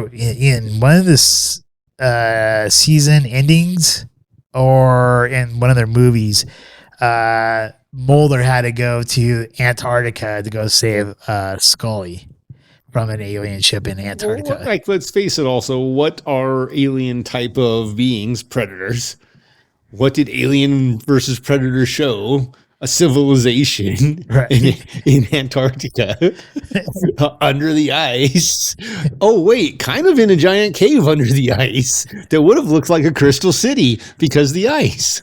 in one of the season endings or in one of their movies, Mulder had to go to Antarctica to go save Scully from an alien ship in Antarctica. Well, like, let's face it. Also, what are alien type of beings? Predators. What did Alien versus Predator show? A civilization Right. in Antarctica under the ice. Oh, wait, kind of in a giant cave under the ice that would have looked like a crystal city because the ice.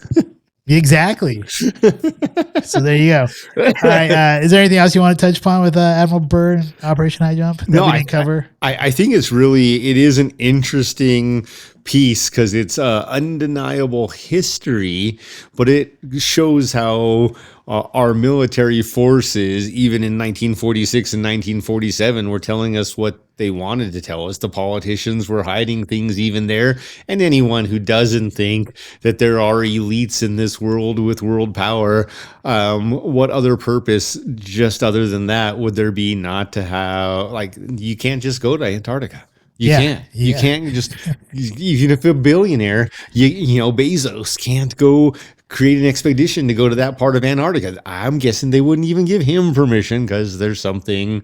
Exactly. So there you go. All right. Is there anything else you want to touch upon with Admiral Byrd, Operation Highjump that we didn't cover? I think it is an interesting piece because it's undeniable history, but it shows how our military forces, even in 1946 and 1947, were telling us what they wanted to tell us. The politicians were hiding things even there. And anyone who doesn't think that there are elites in this world with world power, what other purpose, just other than that, would there be not to have, like, you can't just go to Antarctica. You can't. You can't just, even if a billionaire, you know, Bezos can't go create an expedition to go to that part of Antarctica. I'm guessing they wouldn't even give him permission because there's something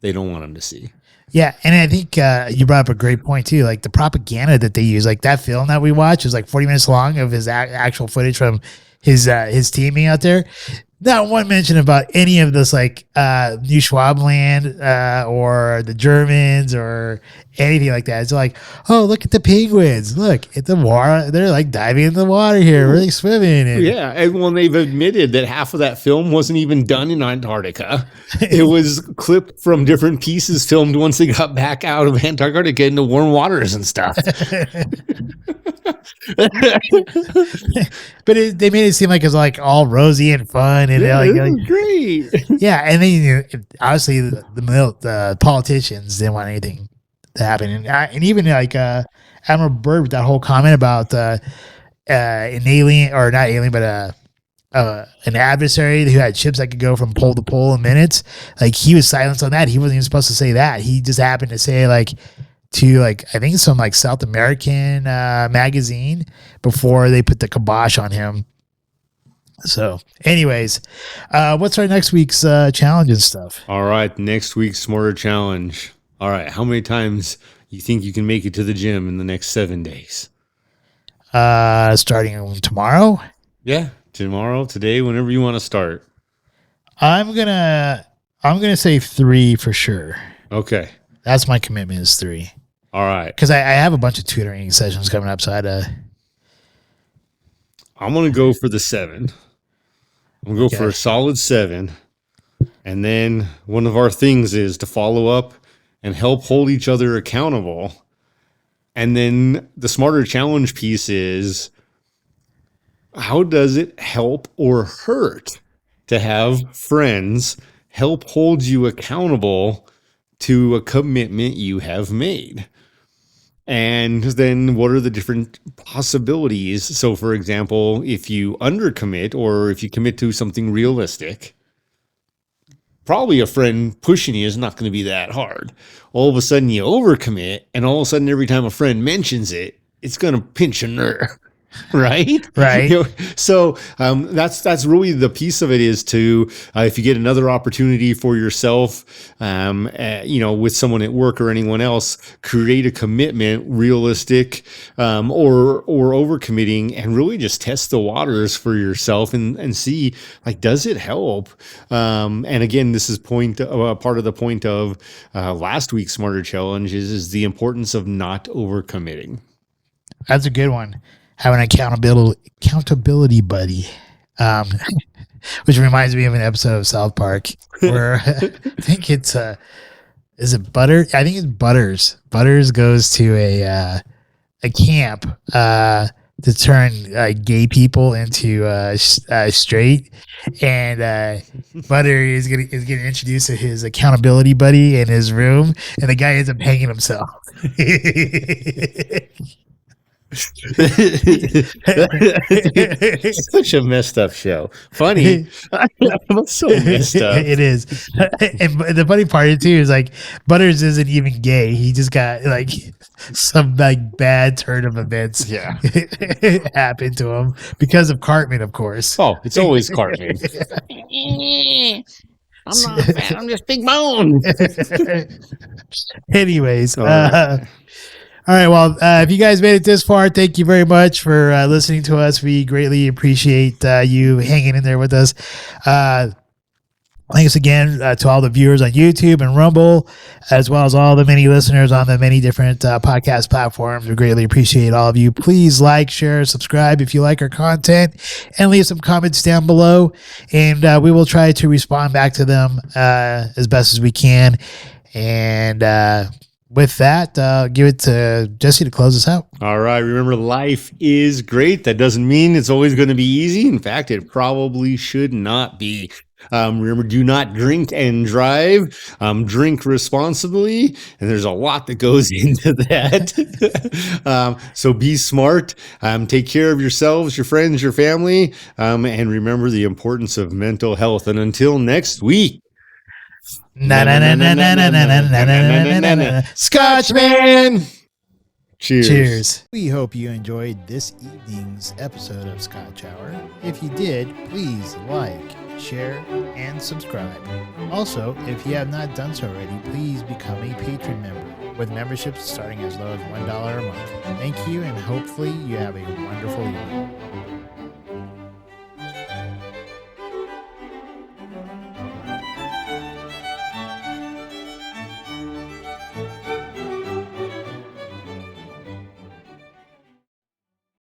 they don't want him to see. Yeah, and I think you brought up a great point too. Like the propaganda that they use, like that film that we watched is like 40 minutes long of his actual footage from his team being out there. Not one mention about any of this, like New Schwabland or the Germans or anything like that. It's like, oh, look at the penguins. Look at the water. They're like diving in the water here, really swimming. And yeah, and when they've admitted that half of that film wasn't even done in Antarctica, it was clipped from different pieces filmed once they got back out of Antarctica into warm waters and stuff. But they made it seem like it was like all rosy and fun and Yeah, like, this is great. yeah, and then obviously the politicians didn't want anything to happen, and even like Admiral Byrd with that whole comment about an alien or not alien, but an adversary who had ships that could go from pole to pole in minutes. Like he was silenced on that. He wasn't even supposed to say that. He just happened to say like to like I think some like South American magazine before they put the kibosh on him. So, anyways, what's our next week's challenge and stuff? All right, next week's Smarter Challenge. All right, how many times you think you can make it to the gym in the next 7 days? Starting tomorrow? Yeah, tomorrow, today, whenever you want to start. I'm gonna say 3 for sure. Okay. That's my commitment is 3. All right. Because I have a bunch of tutoring sessions coming up, so I'm gonna go for the 7. I'm gonna go for a solid 7. And then one of our things is to follow up and help hold each other accountable. And then the Smarter Challenge piece is, how does it help or hurt to have friends help hold you accountable to a commitment you have made? And then what are the different possibilities? So, for example, if you undercommit or if you commit to something realistic, probably a friend pushing you is not going to be that hard. All of a sudden you overcommit, and all of a sudden every time a friend mentions it, it's going to pinch a nerve. Right. Right. So that's really the piece of it is to if you get another opportunity for yourself, with someone at work or anyone else, create a commitment, realistic or overcommitting, and really just test the waters for yourself and see, like, does it help? And again, this is part of the point of last week's Smarter Challenge is the importance of not overcommitting. That's a good one. Have an accountability buddy, which reminds me of an episode of South Park where I think it's is it Butter? I think it's Butters. Butters goes to a camp to turn gay people into straight, and Butter is getting introduced to his accountability buddy in his room, and the guy ends up hanging himself. Such a messed up show. Funny. So messed up. It is. And the funny part too is like Butters isn't even gay. He just got like some like bad turn of events happen to him because of Cartman, of course. Oh, it's always Cartman. I'm not fat. I'm just big bone. Anyways, all right. Well, if you guys made it this far, thank you very much for listening to us. We greatly appreciate you hanging in there with us. Thanks again to all the viewers on YouTube and Rumble, as well as all the many listeners on the many different podcast platforms. We greatly appreciate all of you. Please like, share, subscribe if you like our content, and leave some comments down below. And we will try to respond back to them as best as we can. And with that, give it to Jesse to close us out. All right. Remember, life is great. That doesn't mean it's always going to be easy. In fact, it probably should not be. Remember, do not drink and drive. Drink responsibly. And there's a lot that goes into that. So be smart. Take care of yourselves, your friends, your family. And remember the importance of mental health. And until next week. Scotchman! Cheers. Cheers. We hope you enjoyed this evening's episode of Scotch Hour. If you did, please like, share, and subscribe. Also, if you have not done so already, please become a Patron member with memberships starting as low as $1 a month. Thank you, and hopefully you have a wonderful evening.